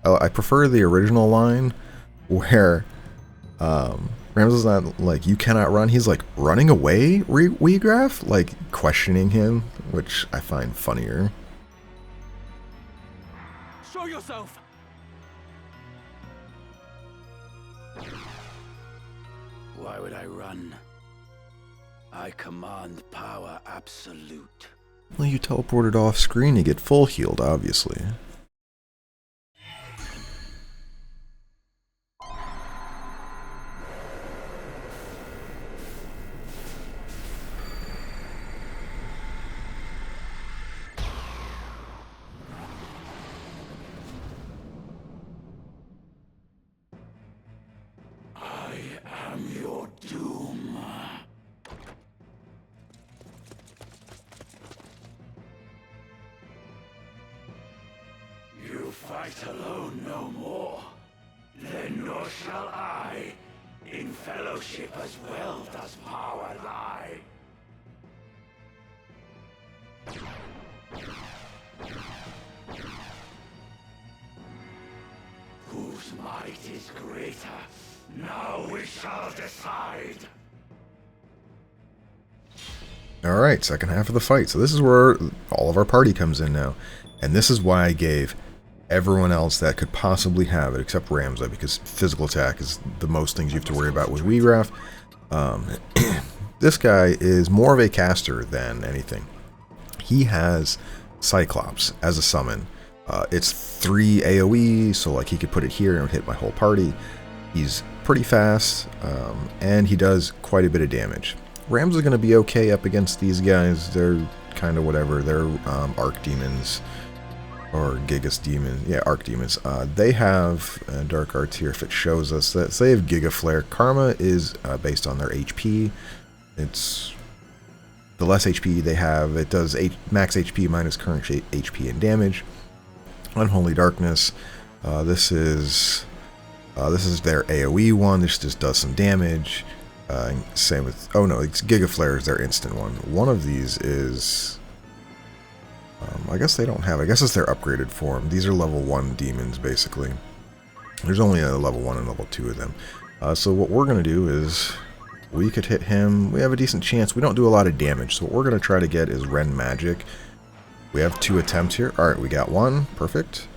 I prefer the original line where Ramses not like, you cannot run. He's like, running away, Wiegraf? Like, questioning him, which I find funnier. Show yourself! Why would I run? I command power absolute. Well, you teleported off screen to get full healed, obviously. I am your doom. You fight alone no more. Then nor shall I. In fellowship as well does power lie. Whose might is greater? Now we shall decide. Alright, second half of the fight. So this is where all of our party comes in now. And this is why I gave everyone else that could possibly have it, except Ramza, because physical attack is the most things you have to worry about with Wiegraf. This guy is more of a caster than anything. He has Cyclops as a summon. It's 3 AoE, so like he could put it here and it would hit my whole party. He's pretty fast, and he does quite a bit of damage. Rams are going to be okay up against these guys. They're kind of whatever. They're Arc Demons, or Gigas Demons. Yeah, Arc Demons. They have Dark Arts here if it shows us that. So they have Giga Flare. Karma is based on their HP. It's the less HP they have, it does max HP minus current HP and damage. Unholy Darkness. This is their AoE one. This just does some damage. Same with, oh no, it's Giga Flare is their instant one. One of these is, I guess they don't have, I guess it's their upgraded form. These are level 1 demons basically. There's only a level 1 and level 2 of them. So what we're going to do is, we could hit him, we have a decent chance. We don't do a lot of damage, so what we're going to try to get is Ren Magic. We have 2 attempts here. Alright, we got 1, perfect.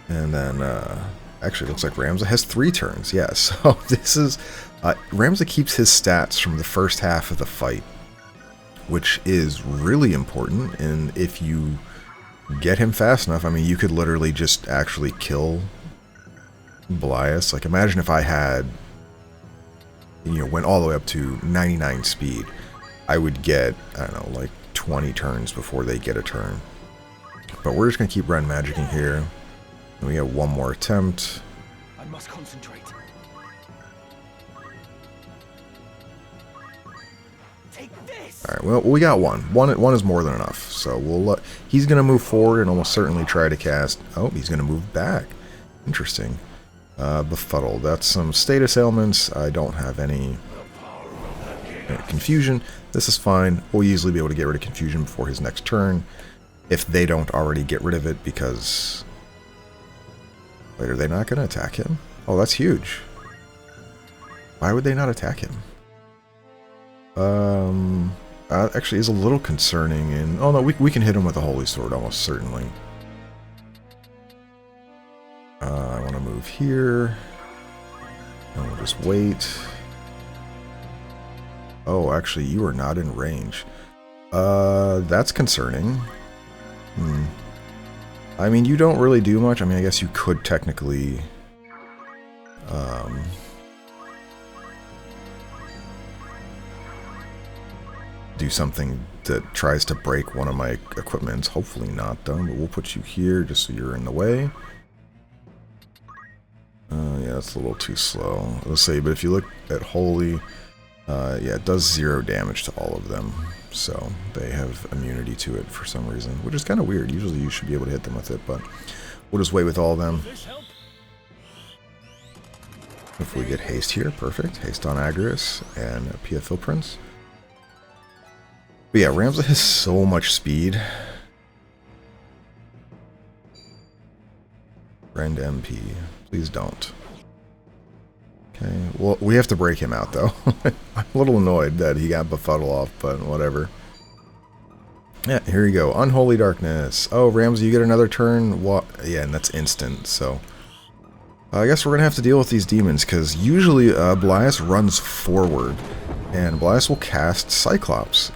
And then, actually it looks like Ramza has 3 turns, yeah, so this is, Ramza keeps his stats from the first half of the fight, which is really important, and if you get him fast enough, I mean, you could literally just actually kill Belias. Like, imagine if I had, you know, went all the way up to 99 speed, I would get, I don't know, like 20 turns before they get a turn. But we're just going to keep Ren Magicking here. And we have 1 more attempt. I must concentrate. Take this. Alright, well, we got 1. One is more than enough. So we'll he's going to move forward and almost certainly try to cast... Oh, he's going to move back. Interesting. Befuddled. That's some status ailments. I don't have any confusion. This is fine. We'll easily be able to get rid of confusion before his next turn, if they don't already get rid of it, because... Wait, are they not going to attack him? Oh, that's huge. Why would they not attack him? Actually is a little concerning, and... Oh no, we can hit him with a Holy Sword, almost certainly. I want to move here. And we'll just wait. Oh, actually, you are not in range. That's concerning. I mean, you don't really do much. I mean, I guess you could technically... do something that tries to break one of my equipment. Hopefully not, though. But we'll put you here just so you're in the way. Yeah, it's a little too slow. Let's say, but if you look at Holy, yeah, it does 0 damage to all of them. So they have immunity to it for some reason, which is kind of weird. Usually you should be able to hit them with it, but we'll just wait with all of them. If we get haste here, perfect. Haste on Agris and PFL Prince. But yeah, Ramza has so much speed. Rend MP. Please don't. Okay, well, we have to break him out, though. I'm a little annoyed that he got Befuddle off, but whatever. Yeah, here you go. Unholy Darkness. Oh, Ramsey, you get another turn. What? Yeah, and that's instant, so... I guess we're going to have to deal with these demons, because usually Belias runs forward, and Belias will cast Cyclops.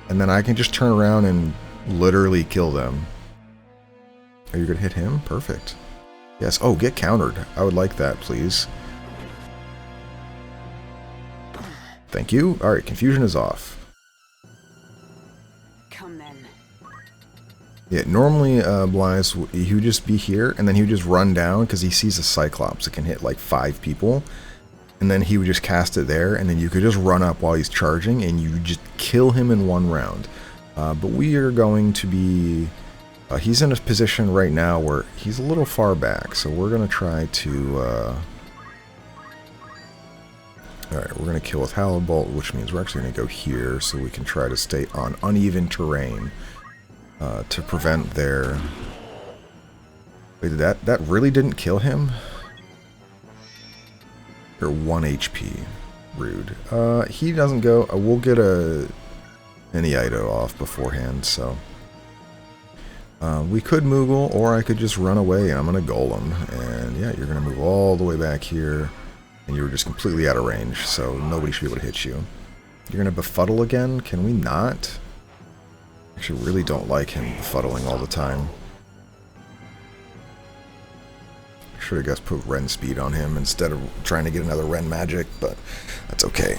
And then I can just turn around and literally kill them. Are you going to hit him? Perfect. Yes. Oh, get countered. I would like that, please. Thank you. Alright, confusion is off. Come then. Yeah, normally Belias, he would just be here, and then he would just run down, because he sees a Cyclops that can hit like 5 people. And then he would just cast it there, and then you could just run up while he's charging, and you just kill him in 1 round. But we are going to be... he's in a position right now where he's a little far back, so we're going to try to... Alright, we're going to kill with Halibut, which means we're actually going to go here, so we can try to stay on uneven terrain to prevent their... Wait, that really didn't kill him? Or 1 HP. Rude. He doesn't go... we'll get an Iaido off beforehand, so... we could Moogle, or I could just run away, and I'm going to Golem. And yeah, you're going to move all the way back here, and you're just completely out of range, so nobody should be able to hit you. You're going to Befuddle again? Can we not? I actually really don't like him befuddling all the time. Should have just put Ren speed on him instead of trying to get another Ren magic, but that's okay.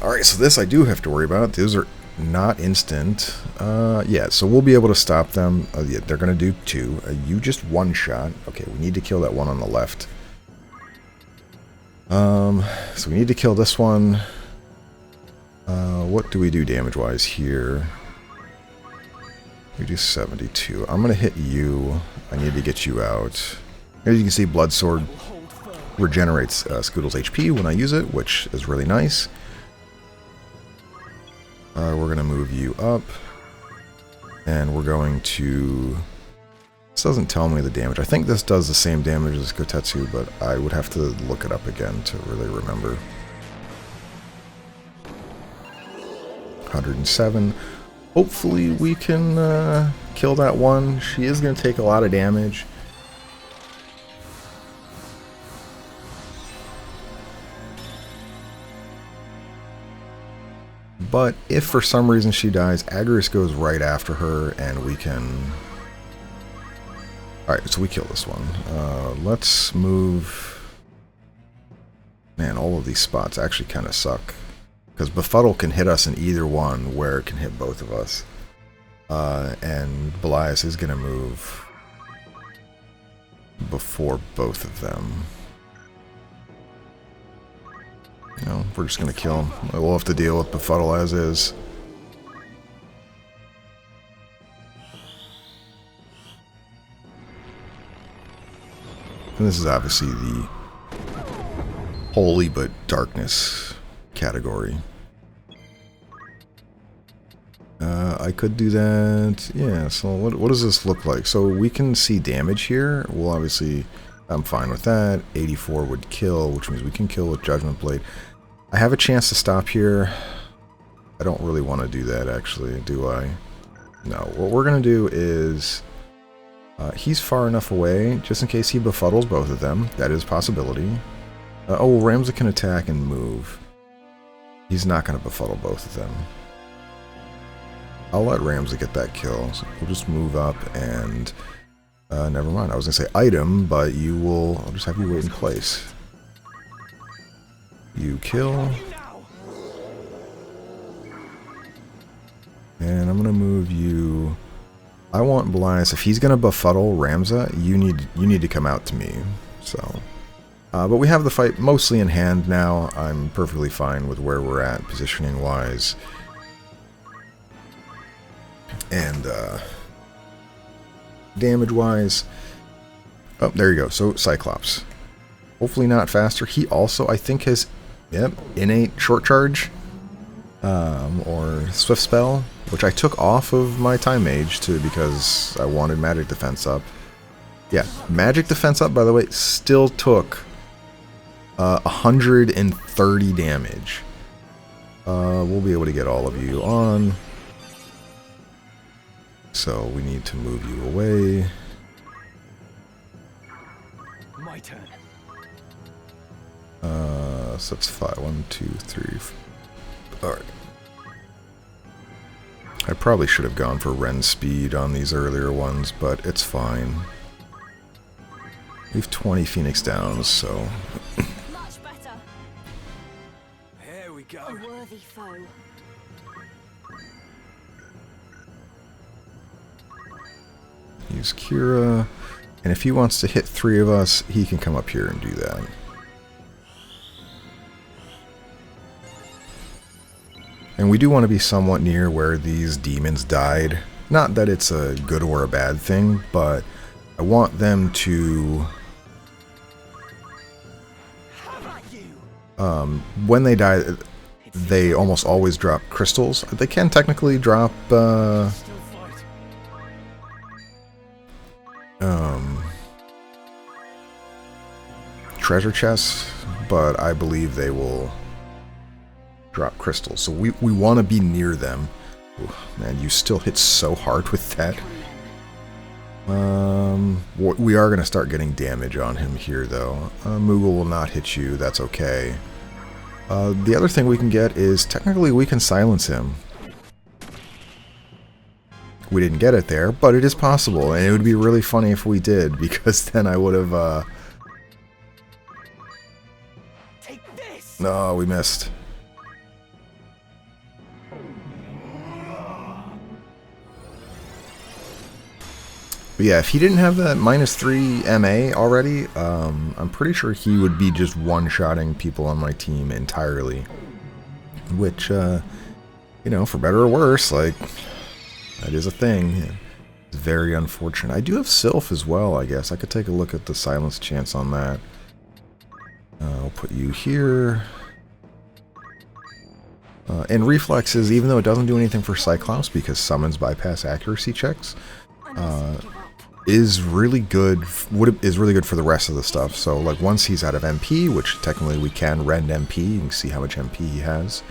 Alright, so this I do have to worry about. Those are not instant. Yeah, so we'll be able to stop them. Yeah, they're going to do 2. You just 1 shot. Okay, we need to kill that one on the left. So we need to kill this one. What do we do damage-wise here? We do 72. I'm going to hit you. I need to get you out. As you can see, Blood Sword regenerates Scoodle's HP when I use it, which is really nice. We're going to move you up. And we're going to... This doesn't tell me the damage. I think this does the same damage as Kotetsu, but I would have to look it up again to really remember. 107. Hopefully we can kill that one. She is going to take a lot of damage. But if for some reason she dies, Agris goes right after her, and we can... Alright, so we kill this one. Let's move... Man, all of these spots actually kind of suck. Because Befuddle can hit us in either one, where it can hit both of us. And Belias is going to move before both of them. No, we're just going to kill him. We'll have to deal with Befuddle as is. And this is obviously the Holy but Darkness category. I could do that. Yeah, so what does this look like? So we can see damage here. Well, obviously, I'm fine with that. 84 would kill, which means we can kill with Judgment Blade. I have a chance to stop here. I don't really want to do that, actually, do I? No. What we're going to do is... he's far enough away, just in case he befuddles both of them. That is a possibility. Oh, Ramza can attack and move. He's not going to befuddle both of them. I'll let Ramza get that kill. So we'll just move up and... never mind. I was going to say item, but you will... I'll just have you wait in place. You kill. And I'm gonna move you. I want Blias. If he's gonna befuddle Ramza, you need to come out to me. So, but we have the fight mostly in hand now. I'm perfectly fine with where we're at positioning wise. And damage wise. Oh, there you go. So Cyclops. Hopefully not faster. He also, I think, has innate short charge. Or Swift Spell, which I took off of my Time Mage because I wanted Magic Defense up. Yeah, Magic Defense up, by the way, still took 130 damage. We'll be able to get all of you on. So we need to move you away. My turn. So that's 5. 1, 2, 3. Alright. I probably should have gone for Ren speed on these earlier ones, but it's fine. We have 20 Phoenix Downs, so... Much better. Here we go. A worthy foe. Use Kira. And if he wants to hit 3 of us, he can come up here and do that. And we do want to be somewhat near where these demons died. Not that it's a good or a bad thing, but I want them to... when they die, they almost always drop crystals. They can technically drop... treasure chests, but I believe they will drop crystals. So we want to be near them. Ooh, man, you still hit so hard with that. We are going to start getting damage on him here, though. Moogle will not hit you. That's okay. The other thing we can get is, technically, we can silence him. We didn't get it there, but it is possible, and it would be really funny if we did, because then I would have... No, we missed. But yeah, if he didn't have that -3 MA already, I'm pretty sure he would be just one-shotting people on my team entirely. Which, you know, for better or worse, like, that is a thing. It's very unfortunate. I do have Sylph as well, I guess. I could take a look at the silence chance on that. I'll put you here. And Reflexes, even though it doesn't do anything for Cyclops because summons bypass accuracy checks, is really good. Is really good for the rest of the stuff. So, like, once he's out of MP, which technically we can rend MP, you can see how much MP he has.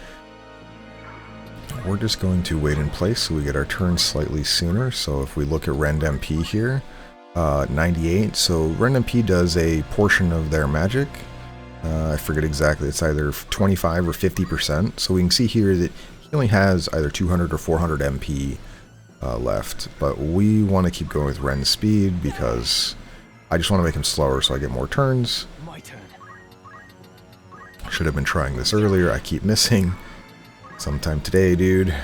We're just going to wait in place so we get our turn slightly sooner. So if we look at rend MP here, 98. So rend MP does a portion of their magic. I forget exactly. It's either 25 or 50%. So we can see here that he only has either 200 or 400 MP left. But we want to keep going with Ren's speed because I just want to make him slower so I get more turns. My turn. Should have been trying this earlier. I keep missing. Sometime today, dude.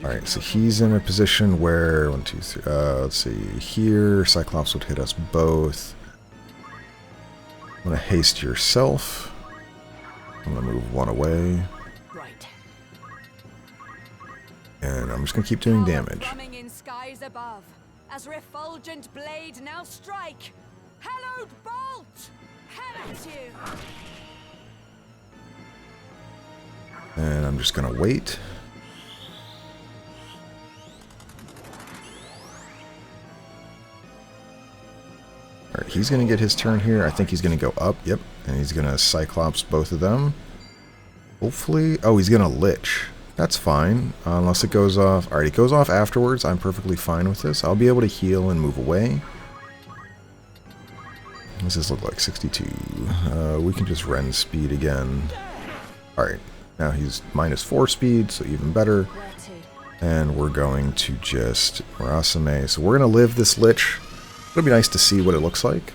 Alright, so he's in a position where... 1, 2, 3... let's see. Here, Cyclops would hit us both. I'm going to haste yourself. I'm going to move one away. Right. And I'm just going to keep doing damage. Drumming in skies above, as refulgent blade now strike. Hallowed bolt! Head at you! And I'm just going to wait. Alright, he's going to get his turn here. I think he's going to go up. Yep. And he's going to Cyclops both of them. Hopefully. Oh, he's going to Lich. That's fine. Unless it goes off. Alright, it goes off afterwards. I'm perfectly fine with this. I'll be able to heal and move away. What does this look like? 62. We can just rend speed again. Alright. Now he's -4 speed, so even better. And we're going to just Murasame. So we're going to live this Lich. It'll be nice to see what it looks like.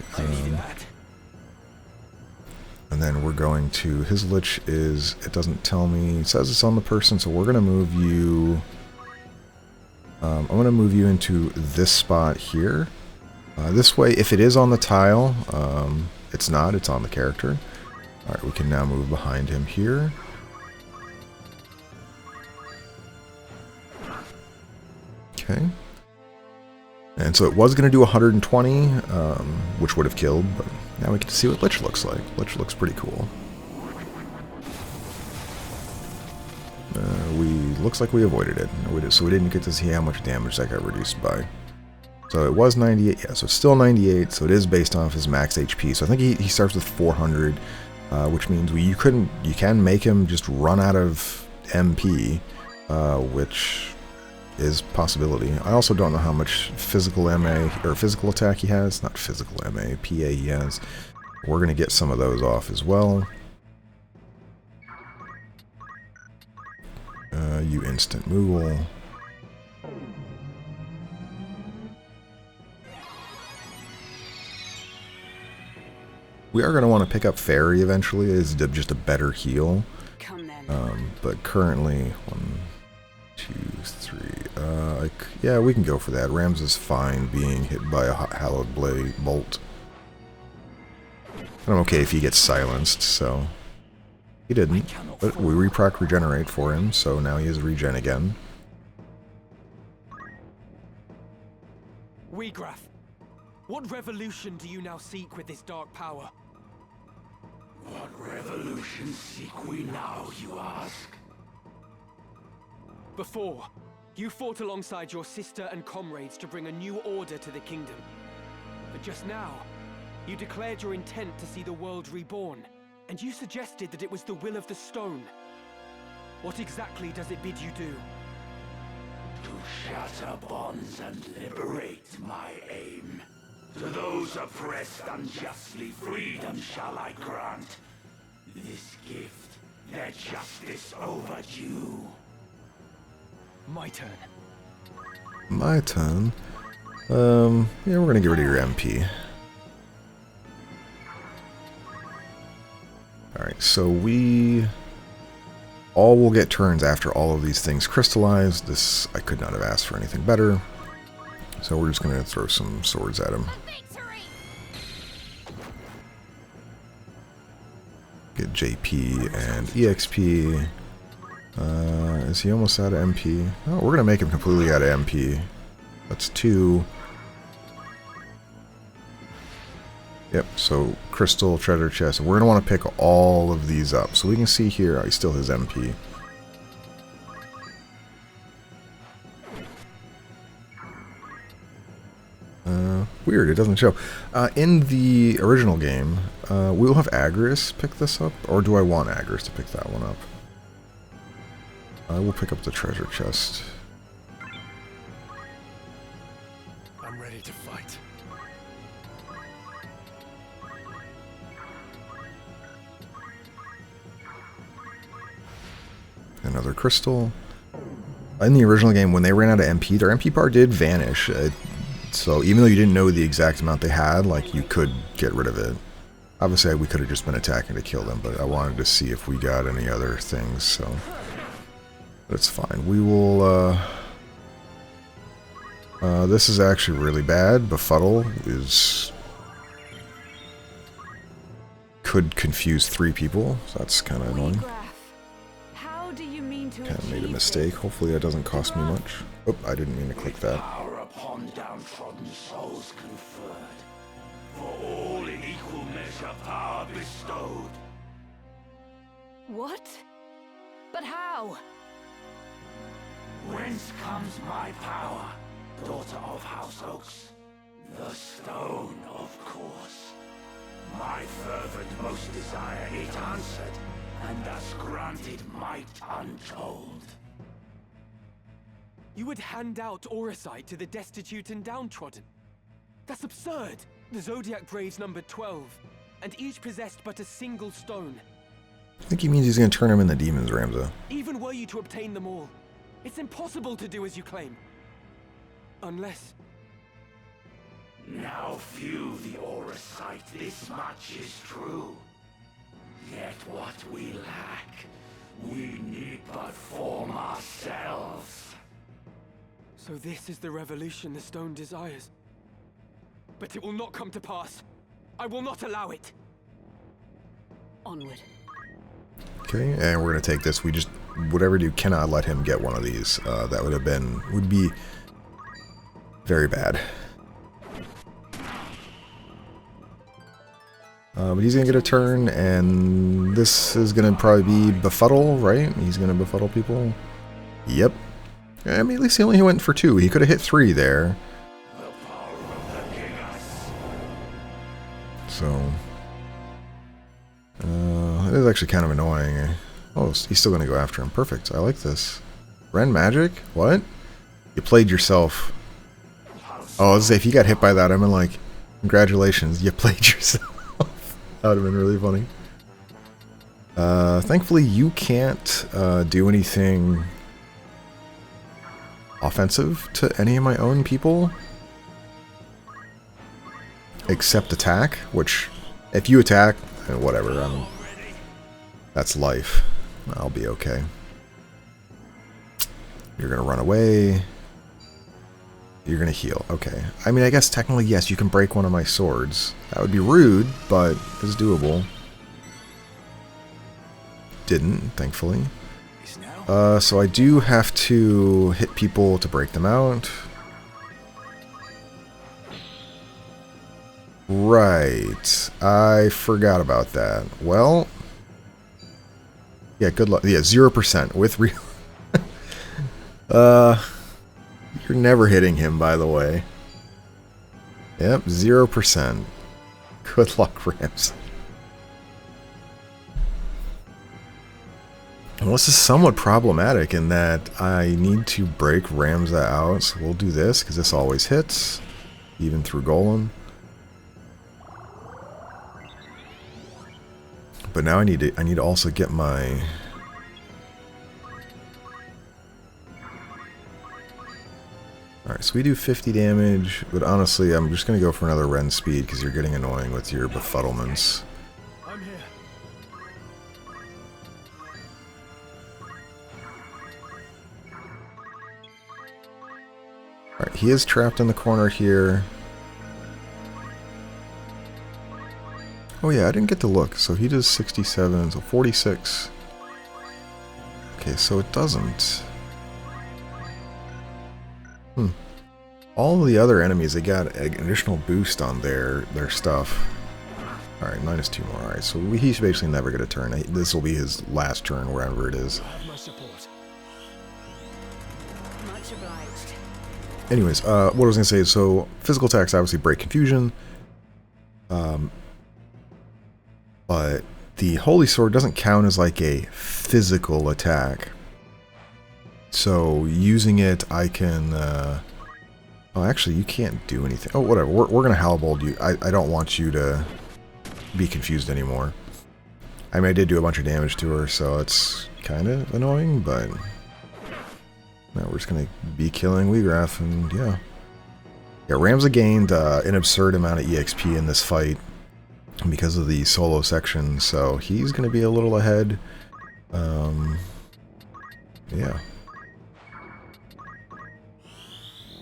And then we're going to... His Lich is... It doesn't tell me... It says it's on the person, so we're going to move you I'm going to move you into this spot here. This way, if it is on the tile, it's not, it's on the character. Alright, we can now move behind him here. Okay. And so it was going to do 120, which would have killed, but now we get to see what Lich looks like. Lich looks pretty cool. Looks like we avoided it, so we didn't get to see how much damage that got reduced by. So it was 98, yeah, so it's still 98, so it is based off his max HP. So I think he starts with 400, which means you can make him just run out of MP, which is a possibility. I also don't know how much physical MA, or physical attack he has, not physical MA, PA he has. We're going to get some of those off as well. You instant Moogle. We are going to want to pick up Fairy eventually as just a better heal. But currently, 1, 2, 3. Yeah, we can go for that. Rams is fine being hit by a Hallowed Blade bolt. I'm okay if he gets silenced, so he didn't. But we reproc regenerate for him, so now he has regen again. Weegraf, what revolution do you now seek with this dark power? What revolution seek we now, you ask? Before, you fought alongside your sister and comrades to bring a new order to the kingdom. But just now, you declared your intent to see the world reborn, and you suggested that it was the will of the stone. What exactly does it bid you do? To shatter bonds and liberate my aim. To those oppressed unjustly, freedom shall I grant. This gift, their justice overdue. My turn. My turn? Yeah, we're gonna get rid of your MP. Alright, so we all will get turns after all of these things crystallize. This, I could not have asked for anything better. So we're just gonna throw some swords at him. Get JP and EXP. Is he almost out of MP? Oh, we're gonna make him completely out of MP. That's 2. Yep, so crystal, treasure chest. We're gonna want to pick all of these up. So we can see here, he still has MP. Weird, it doesn't show. In the original game, we'll have Agris pick this up, or do I want Agris to pick that one up? I will pick up the treasure chest. I'm ready to fight. Another crystal. In the original game, when they ran out of MP, their MP bar did vanish. So even though you didn't know the exact amount they had, like, you could get rid of it. Obviously, we could have just been attacking to kill them, but I wanted to see if we got any other things, so that's fine. We will, this is actually really bad. Befuddle could confuse 3 people, so that's kind of annoying. Kind of made a mistake. Hopefully that doesn't cost me much. Oh, I didn't mean to click that. Power upon downtrodden souls conferred. For all in equal measure power bestowed. What? But how? Whence comes my power, daughter of House Oaks? The stone, of course. My fervent most desire it answered, and thus granted might untold. You would hand out Auracite to the destitute and downtrodden? That's absurd! The Zodiac Braves numbered 12, and each possessed but a single stone. I think he means he's going to turn them into demons, Ramza. Even were you to obtain them all, it's impossible to do as you claim. Unless... Now few the Auracite, this much is true. Yet what we lack, we need but form ourselves. So this is the revolution the stone desires. But it will not come to pass. I will not allow it. Onward. Okay, and we're gonna take this. We just, whatever you cannot let him get one of these. That would be very bad. But he's gonna get a turn, and this is gonna probably be befuddle, right? He's gonna befuddle people. Yep. I mean, at least he only went for 2. He could have hit 3 there. So, it is actually kind of annoying. Oh, he's still gonna go after him. Perfect. I like this. Ren magic? What? You played yourself. Oh, I was gonna say, if you got hit by that, I'm like, congratulations, you played yourself. That would have been really funny. Thankfully, you can't do anything offensive to any of my own people. Except attack, which, if you attack, whatever, that's life. I'll be okay. You're gonna run away. You're gonna heal. Okay. I mean, I guess technically, yes, you can break one of my swords. That would be rude, but it's doable. Didn't, thankfully. So I do have to hit people to break them out. Right. I forgot about that. Well, yeah, good luck. Yeah, 0% with real. You're never hitting him, by the way. Yep, 0%. Good luck, Rams. Well, this is somewhat problematic in that I need to break Ramza out, so we'll do this, because this always hits, even through Golem. But now I need to also get my... Alright, so we do 50 damage, but honestly, I'm just going to go for another Ren speed, because you're getting annoying with your befuddlements. I'm here. Alright, he is trapped in the corner here. Oh yeah, I didn't get to look. So he does 67, so 46. Okay, so it doesn't. All of the other enemies, they got an additional boost on their stuff. Alright, -2 more. Alright, so he's basically never going to turn. This will be his last turn, wherever it is. My support. Much obliged. Anyways, what I was going to say is, so physical attacks obviously break confusion. But the Holy Sword doesn't count as like a physical attack. So using it, I can... oh, actually, you can't do anything. Oh, whatever. We're going to halbold you. I don't want you to be confused anymore. I mean, I did do a bunch of damage to her, so it's kind of annoying, but... No, we're just going to be killing Weegraff, and yeah. Yeah, Ramza gained an absurd amount of EXP in this fight because of the solo section, so he's going to be a little ahead. Yeah.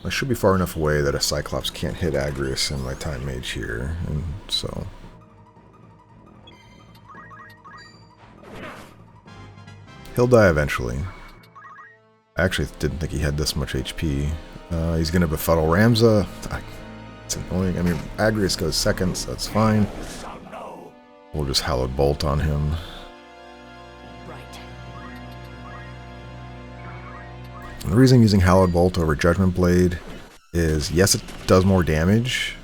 I should be far enough away that a Cyclops can't hit Agrius and my Time Mage here, and so... He'll die eventually. I actually didn't think he had this much HP. He's going to befuddle Ramza. It's annoying. I mean, Agrius goes second, so that's fine. We'll just Hallowed Bolt on him. The reason I'm using Hallowed Bolt over Judgment Blade is, yes, it does more damage.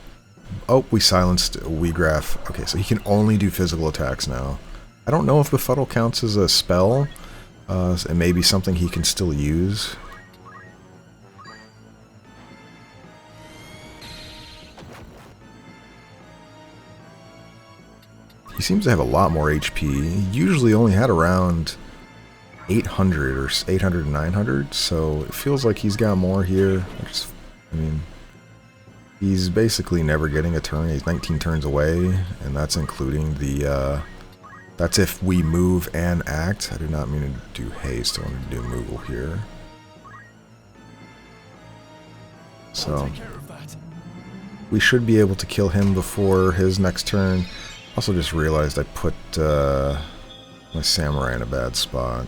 Oh, we silenced Weegraff. Okay, so he can only do physical attacks now. I don't know if Befuddle counts as a spell. It may be something he can still use. He seems to have a lot more HP. He usually only had around 800 or 800 and 900, so it feels like he's got more here. I mean, he's basically never getting a turn. He's 19 turns away, and that's including the, that's if we move and act. I did not mean to do haste. I wanted to do removal here. So we should be able to kill him before his next turn. Also just realized I put my samurai in a bad spot.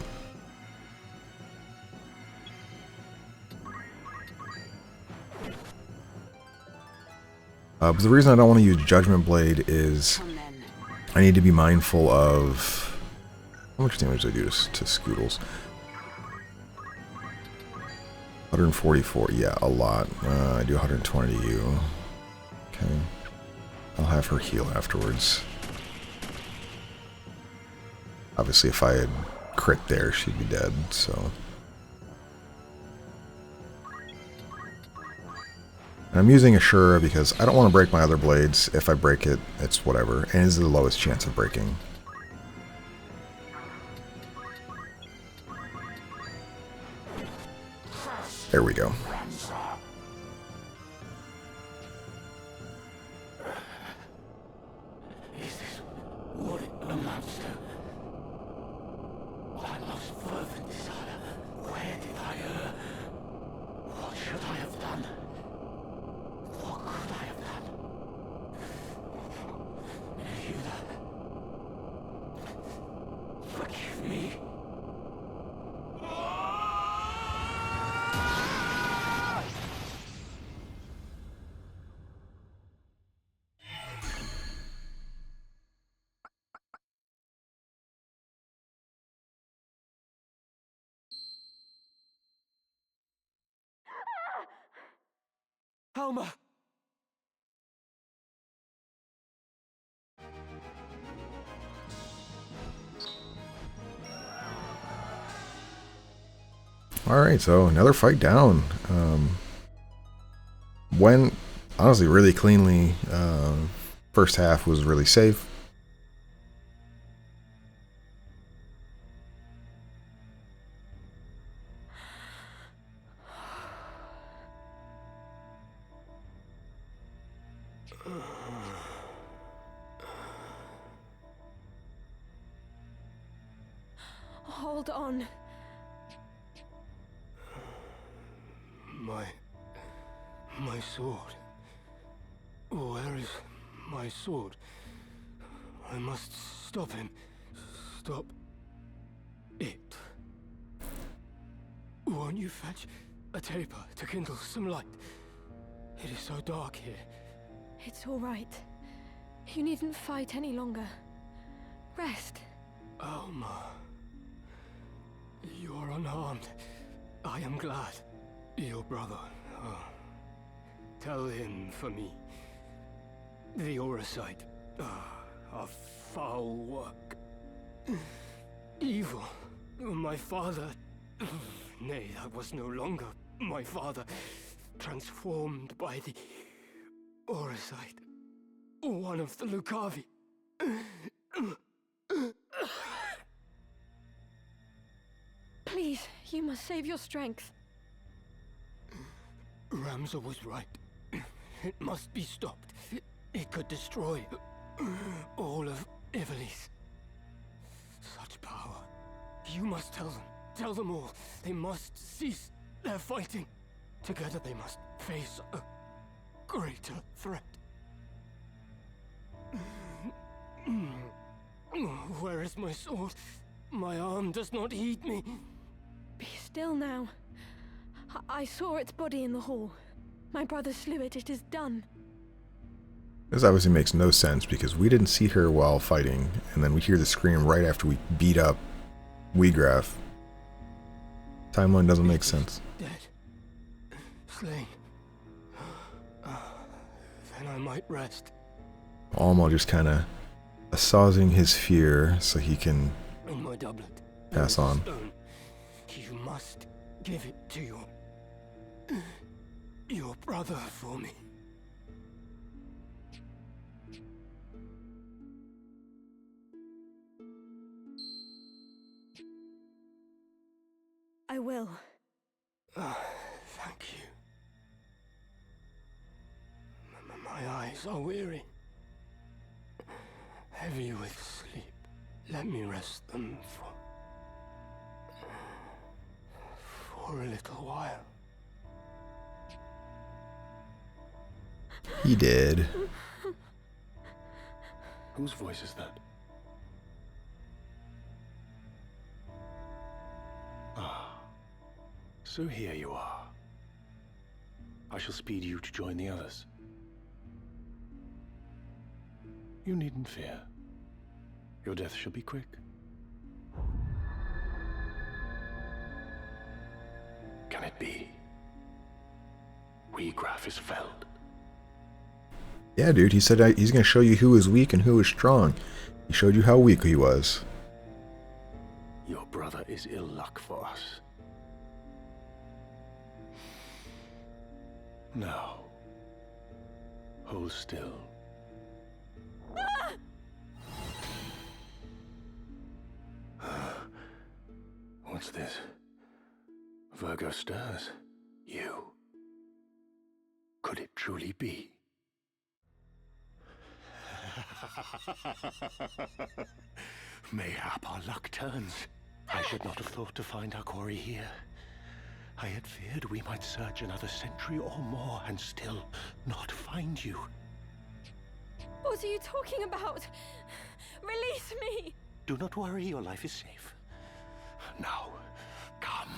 But the reason I don't want to use Judgment Blade is I need to be mindful of how much damage do I do to Scoodles. 144, yeah, a lot. I do 120 to you. Okay. I'll have her heal afterwards. Obviously, if I had crit there, she'd be dead, so. And I'm using Ashura because I don't want to break my other blades. If I break it, it's whatever. And it's the lowest chance of breaking. There we go. Is this what it amounts to? My most fervent desire. Where did I err? What should I have done? What could I have done? Nehuda, forgive me. Alma! Alright, so another fight down. Went, honestly, really cleanly. First half was really safe. Hold on. My sword. Where is my sword? I must stop him. Stop it. Won't you fetch a taper to kindle some light? It is so dark here. It's all right. You needn't fight any longer. Rest. Alma. You're unharmed. I am glad. Your brother. Tell him for me. The Auracite. A foul work. Evil. My father. Nay, that was no longer my father. Transformed by the Auracite. One of the Lucavi. Please, you must save your strength. Ramza was right. It must be stopped. It could destroy all of Ivalice. Such power. You must tell them. Tell them all. They must cease their fighting. Together they must face a greater threat. Where is my sword? My arm does not heed me. Be still now. I saw its body in the hall. My brother slew it. It is done. This obviously makes no sense because we didn't see her while fighting, and then we hear the scream right after we beat up Wheatgraph. Timeline doesn't make sense. Dead. Slain. Then I might rest. Alma just kind of assuaging his fear so he can In my doublet. pass on. Stone. You must give it to your brother for me. I will. Thank you. My eyes are weary. Heavy with sleep. Let me rest them for a little while. He did. Whose voice is that? Ah, so here you are. I shall speed you to join the others. You needn't fear. Your death shall be quick. Can it be? Graf is felled. Yeah, dude, he said he's going to show you who is weak and who is strong. He showed you how weak he was. Your brother is ill luck for us. Now, hold still. What's this? Virgo stirs. You. Could it truly be? Mayhap our luck turns. I should not have thought to find our quarry here. I had feared we might search another century or more and still not find you. What are you talking about? Release me! Do not worry, your life is safe. Now, come.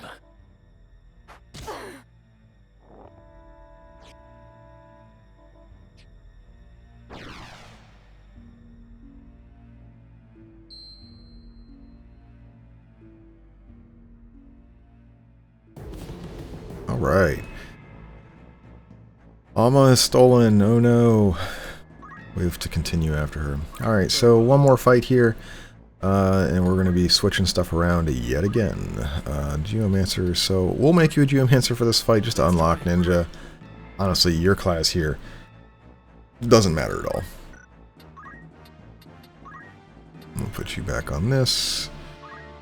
All right. Alma is stolen. Oh no. We have to continue after her. All right, so one more fight here. And we're going to be switching stuff around yet again. Geomancer, so we'll make you a Geomancer for this fight just to unlock Ninja. Honestly, your class here doesn't matter at all. We'll put you back on this.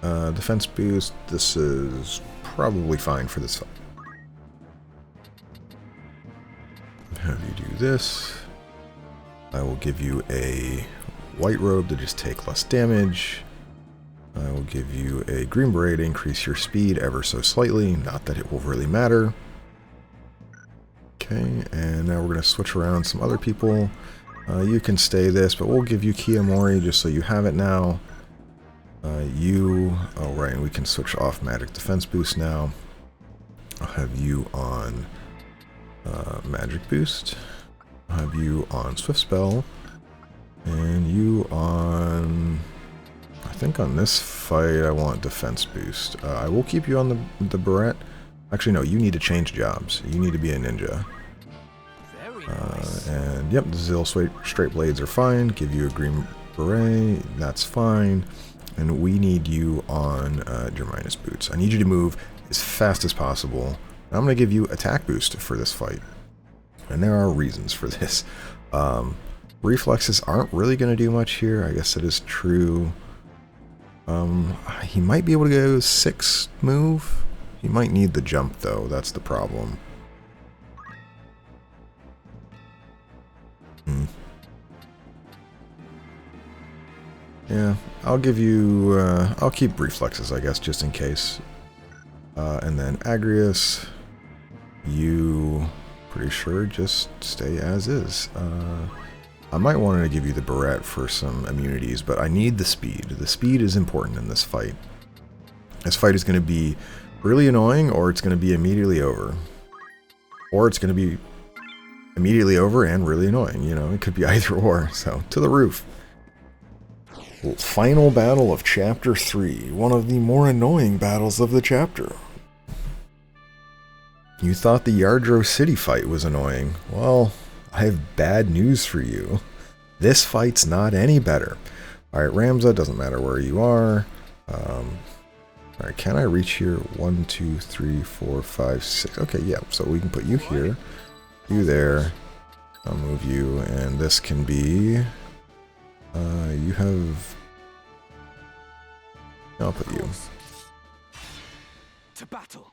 Defense boost, this is probably fine for this fight. Have you do this. I will give you a white robe to just take less damage. I will give you a green beret to increase your speed ever so slightly. Not that it will really matter. Okay, and now we're going to switch around some other people. You can stay this, but we'll give you Kiyomori just so you have it now. Oh right, and we can switch off magic defense boost now. I'll have you on magic boost. I'll have you on swift spell. And you on... I think on this fight I want defense boost. I will keep you on the beret. Actually no, you need to change jobs. You need to be a ninja. And yep, the Zill straight blades are fine. Give you a green beret. That's fine. And we need you on Germinus boots. I need you to move as fast as possible. I'm going to give you attack boost for this fight. And there are reasons for this. Reflexes aren't really going to do much here. I guess that is true. He might be able to go 6 move. He might need the jump though. That's the problem. Yeah, I'll give you... I'll keep reflexes, I guess, just in case. And then Agrius, you... pretty sure just stay as is. I might want to give you the beret for some immunities, but I need the speed. The speed is important in this fight. This fight is going to be really annoying, or it's going to be immediately over. Or it's going to be immediately over and really annoying. You know, it could be either or. So, to the roof. Final battle of Chapter 3. One of the more annoying battles of the chapter. You thought the Yardro City fight was annoying. Well, I have bad news for you. This fight's not any better. Alright, Ramza, doesn't matter where you are. Alright, can I reach here? 1, 2, 3, 4, 5, 6. Okay, yeah, so we can put you here. You there. I'll move you, and this can be... you have... I'll put you. To battle!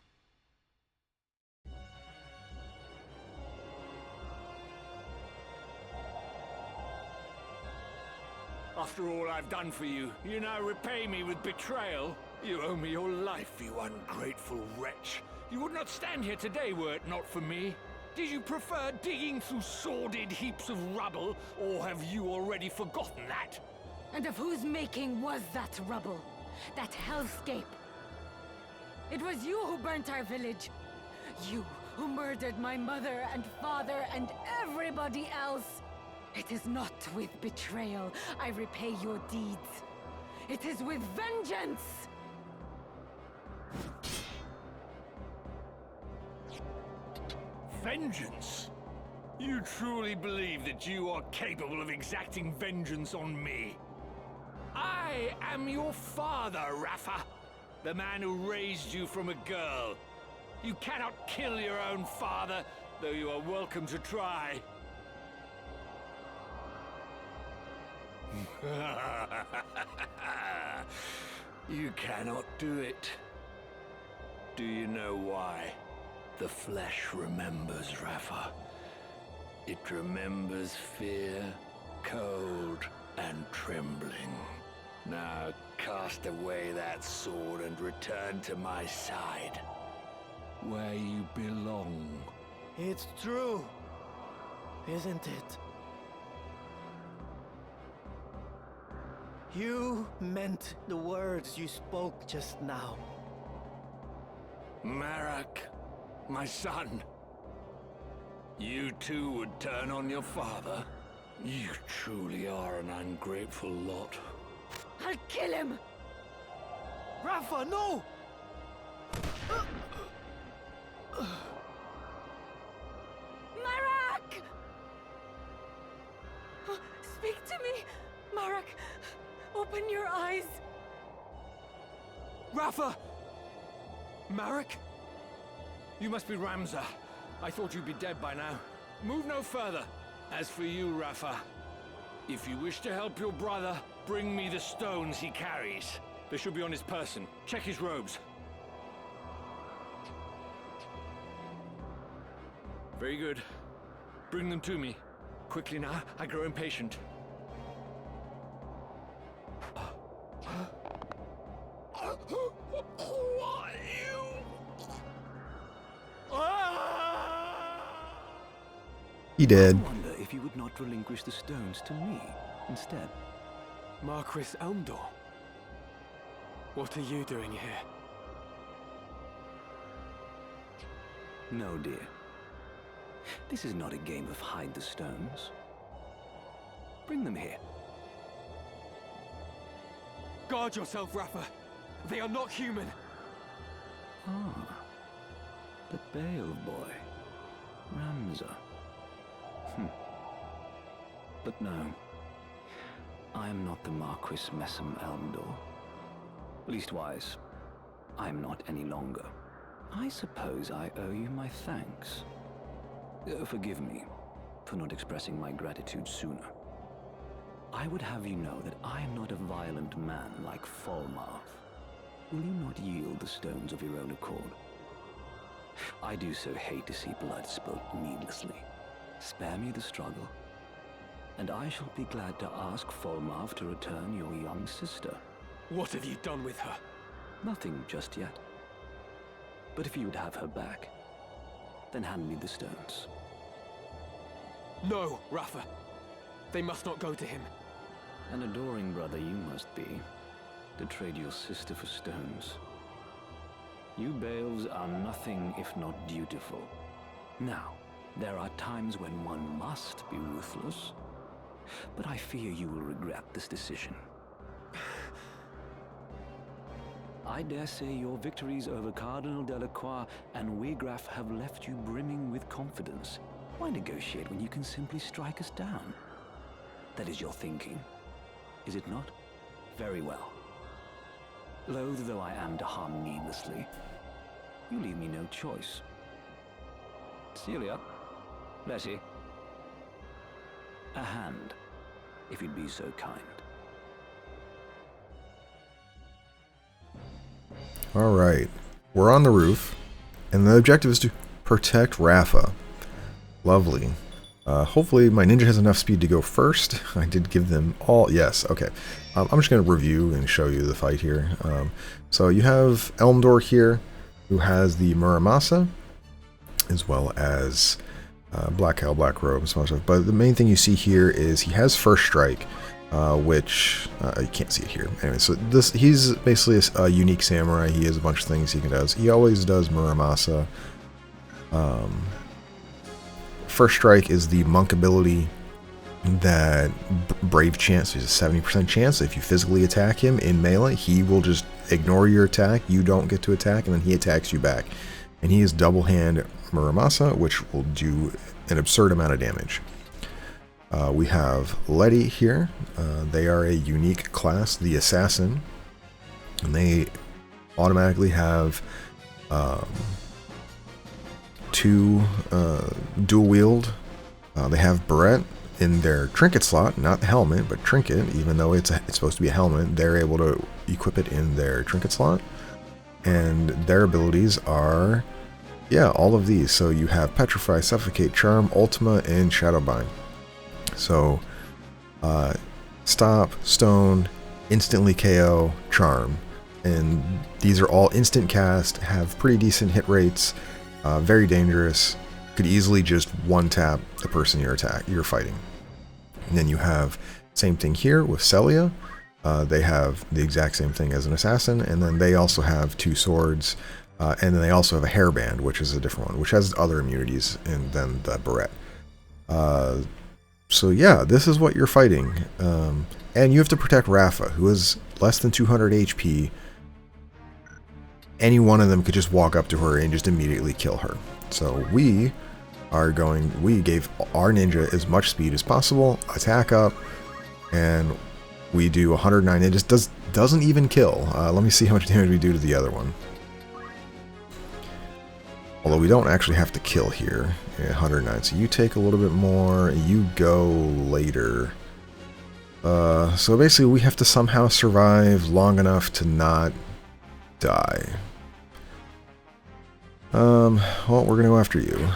After all I've done for you, you now repay me with betrayal? You owe me your life, you ungrateful wretch. You would not stand here today were it not for me. Did you prefer digging through sordid heaps of rubble, or have you already forgotten that? And of whose making was that rubble? That hellscape? It was you who burnt our village. You who murdered my mother and father and everybody else. It is not with betrayal I repay your deeds. It is with vengeance! Vengeance? You truly believe that you are capable of exacting vengeance on me? I am your father, Rafa. The man who raised you from a girl. You cannot kill your own father, though you are welcome to try. You cannot do it. Do you know why? The flesh remembers, Rafa. It remembers fear, cold, and trembling. Now cast away that sword and return to my side, where you belong. It's true, isn't it? You meant the words you spoke just now. Marak, my son. You too would turn on your father? You truly are an ungrateful lot. I'll kill him! Rafa, no! Marak! Speak to me! Marak, open your eyes! Rafa! Marak? You must be Ramza. I thought you'd be dead by now. Move no further. As for you, Rafa, if you wish to help your brother, bring me the stones he carries. They should be on his person. Check his robes. Very good. Bring them to me. Quickly now, I grow impatient. Who are you? He did. I wonder if you would not relinquish the stones to me instead. Marquis Elmdor? What are you doing here? No, dear. This is not a game of hide the stones. Bring them here. Guard yourself, Rafa. They are not human. Ah. The Bale boy. Ramza. But no. I am not the Marquis Messam Elmdor. Leastwise, I am not any longer. I suppose I owe you my thanks. Forgive me for not expressing my gratitude sooner. I would have you know that I am not a violent man like Falmarth. Will you not yield the stones of your own accord? I do so hate to see blood spilt needlessly. Spare me the struggle, and I shall be glad to ask Falmarth to return your young sister. What have you done with her? Nothing just yet. But if you would have her back, then hand me the stones. No, Rafa. They must not go to him. An adoring brother you must be, to trade your sister for stones. You Bales are nothing if not dutiful. Now, there are times when one must be ruthless, but I fear you will regret this decision. I dare say your victories over Cardinal Delacroix and Wigraf have left you brimming with confidence. Why negotiate when you can simply strike us down? That is your thinking, is it not? Very well. Loath though I am to harm needlessly, you leave me no choice. Celia, Letty, a hand, if you'd be so kind. Alright, we're on the roof, and the objective is to protect Rafa. Lovely. Hopefully my ninja has enough speed to go first. I did give them all... Yes, okay. I'm just going to review and show you the fight here. So you have Elmdor here, who has the Muramasa, as well as Black Hell, Black Robe, and some other stuff. But the main thing you see here is he has First Strike, which you can't see it here. Anyway, so he's basically a unique samurai. He has a bunch of things he does. He always does Muramasa. First Strike is the monk ability that Brave chance. There's a 70% chance if you physically attack him in melee, he will just ignore your attack. You don't get to attack, and then he attacks you back. And he is double hand Muramasa, which will do an absurd amount of damage. We have Letty here. They are a unique class, the Assassin, and they automatically have 2 dual wield. They have Barrette in their trinket slot, not the helmet, but trinket. Even though it's supposed to be a helmet, they're able to equip it in their trinket slot. And their abilities are, yeah, all of these. So you have Petrify, Suffocate, Charm, Ultima, and Shadowbind. So Stop, Stone, Instantly KO, Charm. And these are all instant cast, have pretty decent hit rates, very dangerous. Could easily just one-tap the person you're fighting. And then you have same thing here with Celia. They have the exact same thing as an assassin, and then they also have 2 swords, and then they also have a hairband, which is a different one, which has other immunities than the Barrette. So yeah, this is what you're fighting. And you have to protect Rafa, who is less than 200 HP. Any one of them could just walk up to her and just immediately kill her. So we gave our ninja as much speed as possible, attack up, and we do 109. It just doesn't even kill. Let me see how much damage we do to the other one. Although we don't actually have to kill here. Yeah, 109. So you take a little bit more, you go later. So basically we have to somehow survive long enough to not die. Well, we're gonna go after you.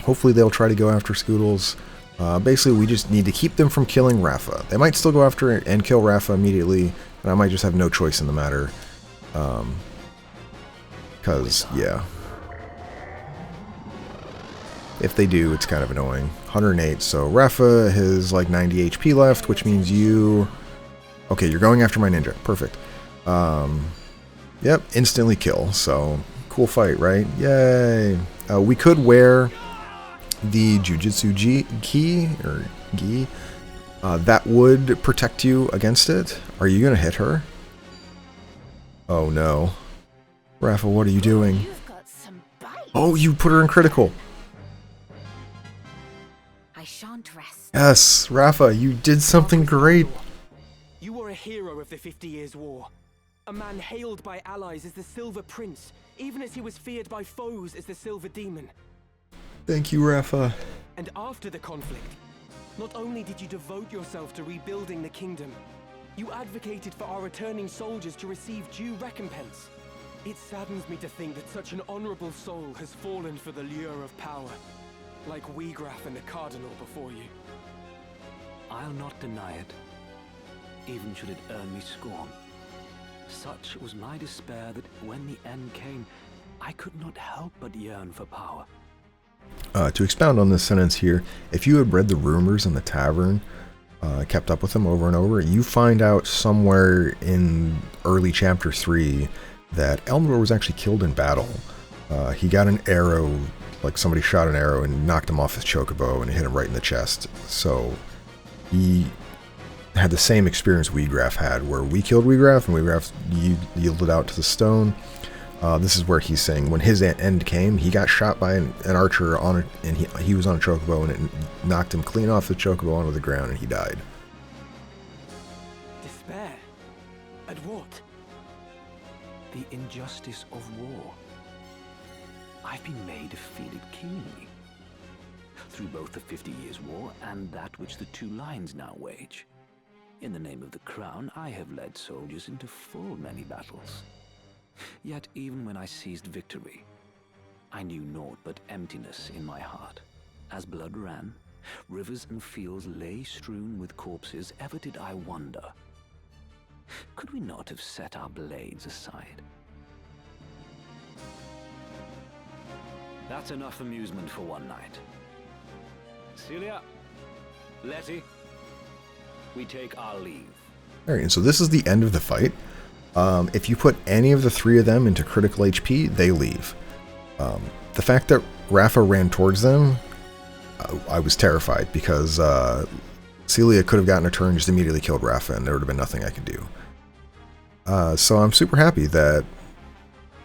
Hopefully they'll try to go after Scoodles. Basically, we just need to keep them from killing Rafa. They might still go after it and kill Rafa immediately, and I might just have no choice in the matter. Because, yeah. If they do, it's kind of annoying. 108, so Rafa has like 90 HP left, which means you... Okay, you're going after my ninja. Perfect. Yep, instantly kill, so cool fight, right? Yay! We could wear the Jujutsu Gi, that would protect you against it. Are you gonna hit her? Oh no. Rafa, what are you doing? Oh, you put her in critical. I shan't rest. Yes, Rafa, you did something great. You were a hero of the 50 Years' War. A man hailed by allies as the Silver Prince, even as he was feared by foes as the Silver Demon. Thank you, Rafa. And after the conflict, not only did you devote yourself to rebuilding the kingdom, you advocated for our returning soldiers to receive due recompense. It saddens me to think that such an honorable soul has fallen for the lure of power, like Wiegraf and the Cardinal before you. I'll not deny it, even should it earn me scorn. Such was my despair that when the end came, I could not help but yearn for power. To expound on this sentence here, if you had read the rumors in the tavern, kept up with them over and over, you find out somewhere in early chapter 3 that Elmdor was actually killed in battle. He got an arrow, like somebody shot an arrow and knocked him off his chocobo and hit him right in the chest. So he had the same experience Wiegraf had, where we killed Wiegraf and Wiegraf yielded out to the stone. This is where he's saying when his end came, he got shot by an archer and he was on a chocobo, and it knocked him clean off the chocobo onto the ground, and he died. Despair? At what? The injustice of war. I've been made to feel it keenly. Through both the 50 Years' War and that which the two lines now wage. In the name of the crown, I have led soldiers into full many battles. Yet even when I seized victory, I knew naught but emptiness in my heart. As blood ran, rivers and fields lay strewn with corpses, ever did I wonder, could we not have set our blades aside? That's enough amusement for one night. Celia, Letty, we take our leave. Alright, and so this is the end of the fight. If you put any of the three of them into critical HP, they leave. The fact that Rafa ran towards them, I was terrified, because Celia could have gotten a turn and just immediately killed Rafa, and there would have been nothing I could do. So I'm super happy that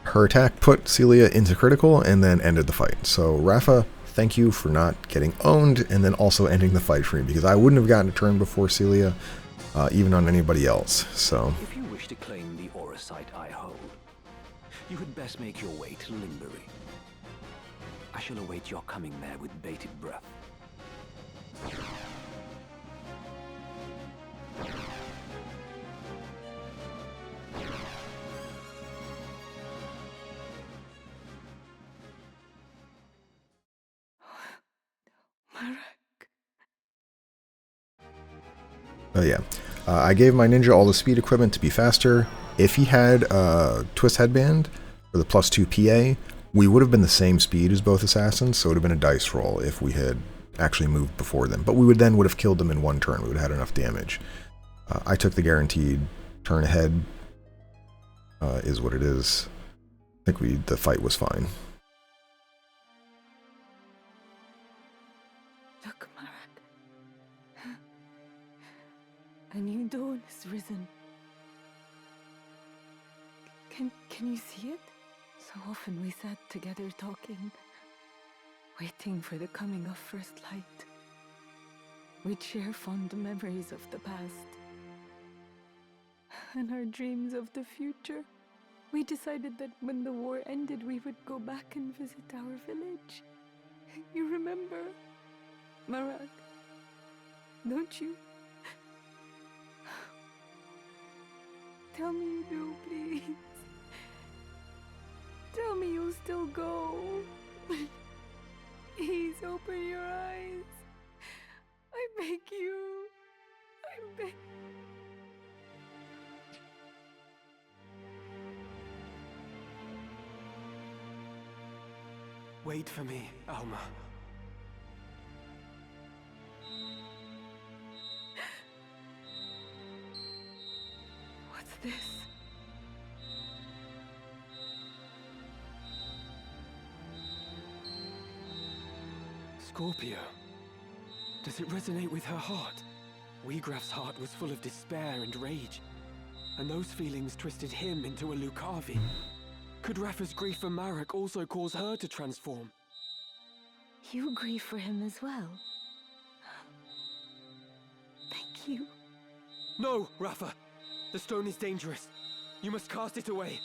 her attack put Celia into critical and then ended the fight. So Rafa, thank you for not getting owned and then also ending the fight for me, because I wouldn't have gotten a turn before Celia, even on anybody else. So If you wish to claim the aura site I hold, you had best make your way to Limbury. I shall await your coming there with bated breath. oh yeah, I gave my ninja all the speed equipment to be faster. If he had Twist Headband for the +2 PA, we would have been the same speed as both assassins, so it would have been a dice roll if we had actually moved before them. But we would have killed them in one turn. We would have had enough damage. I took the guaranteed turn ahead, is what it is. I think the fight was fine. Look, Marak. A new dawn has risen. Can you see it? So often we sat together talking, waiting for the coming of first light. We'd share fond memories of the past and our dreams of the future. We decided that when the war ended, we would go back and visit our village. You remember, Marak? Don't you? Tell me you do, please. Tell me you'll still go. Please open your eyes. I beg you. I beg. Wait for me, Alma. What's this? Scorpio. Does it resonate with her heart? Wiegraf's heart was full of despair and rage, and those feelings twisted him into a Lucavi. Could Rafa's grief for Marak also cause her to transform? You grieve for him as well. Thank you. No, Rafa! The stone is dangerous. You must cast it away.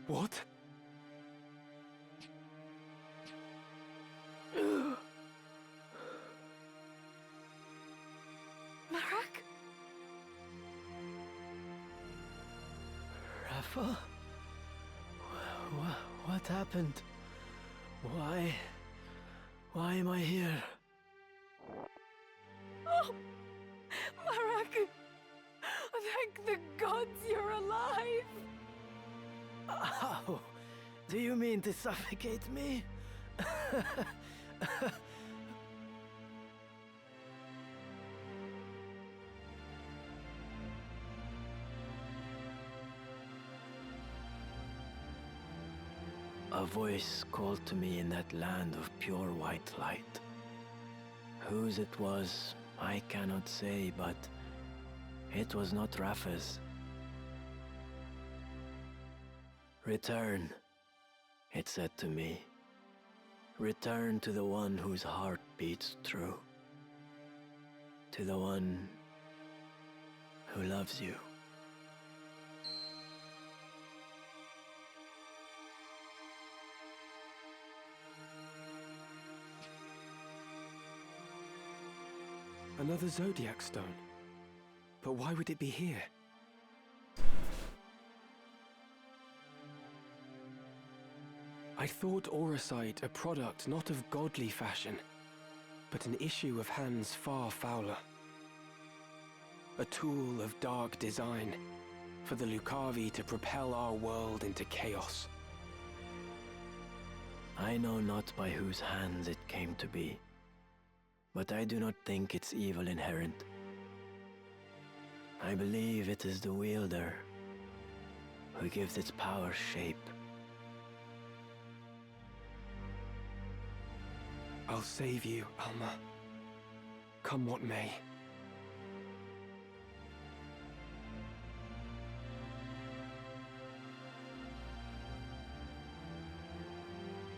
What? Marak? Rafa? What happened? Why am I here? Oh, Marak! Thank the gods you're alive! Ow! Do you mean to suffocate me? A voice called to me in that land of pure white light. Whose it was, I cannot say, but it was not Rafa's. Return, it said to me. Return to the one whose heart beats true. To the one who loves you. Another Zodiac stone. But why would it be here? I thought Auracite a product not of godly fashion, but an issue of hands far fouler. A tool of dark design, for the Lucavi to propel our world into chaos. I know not by whose hands it came to be, but I do not think its evil inherent. I believe it is the wielder who gives its power shape. I'll save you, Alma. Come what may.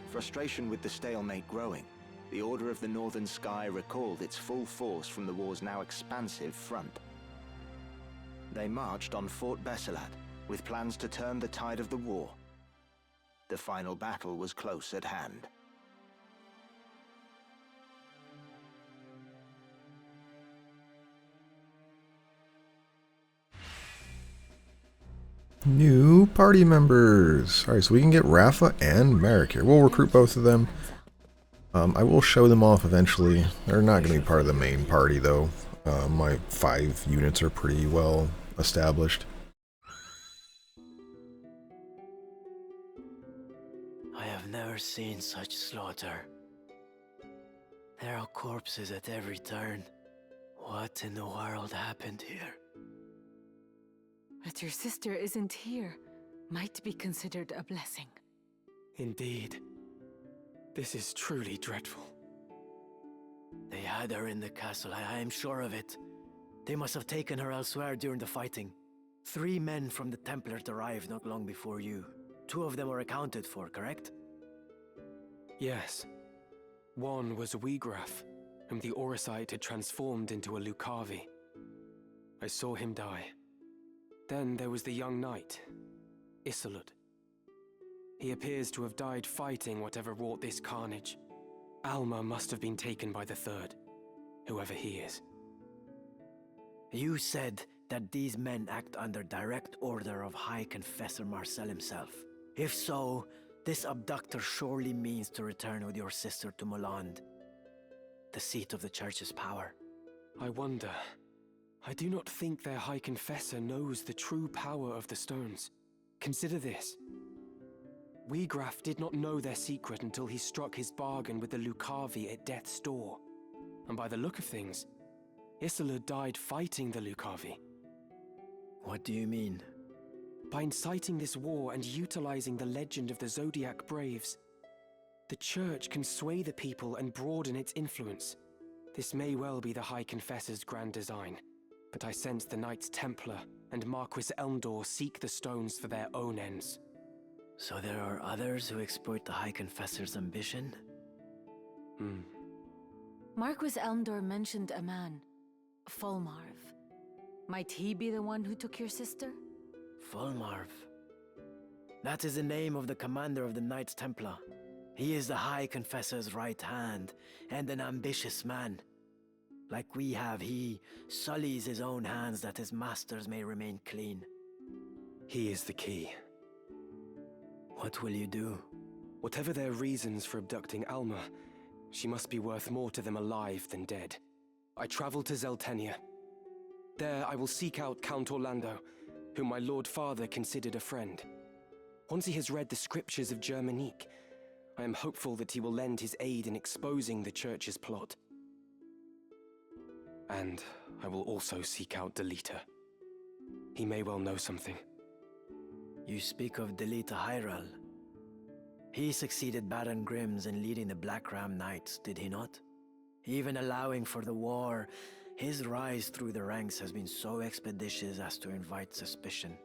Frustration with the stalemate growing, the Order of the Northern Sky recalled its full force from the war's now expansive front. They marched on Fort Besselat, with plans to turn the tide of the war. The final battle was close at hand. New party members. Alright, so we can get Rafa and Merrick here. We'll recruit both of them. I will show them off eventually. They're not going to be part of the main party, though. My 5 units are pretty well established. I have never seen such slaughter. There are corpses at every turn. What in the world happened here? That your sister isn't here might be considered a blessing. Indeed. This is truly dreadful. They had her in the castle, I am sure of it. They must have taken her elsewhere during the fighting. 3 men from the Templars arrived not long before you. 2 of them were accounted for, correct? Yes. One was Wiegraf, whom the Auracite had transformed into a Lucavi. I saw him die. Then there was the young knight, Isolde. He appears to have died fighting whatever wrought this carnage. Alma must have been taken by the third, whoever he is. You said that these men act under direct order of High Confessor Marcel himself. If so, this abductor surely means to return with your sister to Moland, the seat of the Church's power. I wonder. I do not think their High Confessor knows the true power of the stones. Consider this. Wiegraf did not know their secret until he struck his bargain with the Lucavi at death's door. And by the look of things, Isolde died fighting the Lucavi. What do you mean? By inciting this war and utilizing the legend of the Zodiac Braves, the Church can sway the people and broaden its influence. This may well be the High Confessor's grand design, but I sense the Knights Templar and Marquis Elmdor seek the stones for their own ends. So there are others who exploit the High Confessor's ambition? Marquis Elmdor mentioned a man, Fulmarv. Might he be the one who took your sister? Fulmarv. That is the name of the commander of the Knights Templar. He is the High Confessor's right hand, and an ambitious man. Like we have, he sullies his own hands that his masters may remain clean. He is the key. What will you do? Whatever their reasons for abducting Alma, she must be worth more to them alive than dead. I travel to Zeltenia. There I will seek out Count Orlando, whom my Lord Father considered a friend. Once he has read the scriptures of Germanique, I am hopeful that he will lend his aid in exposing the Church's plot. And I will also seek out Delita. He may well know something. You speak of Delita Hyral. He succeeded Baron Grimms in leading the Black Ram Knights, did he not? Even allowing for the war, his rise through the ranks has been so expeditious as to invite suspicion.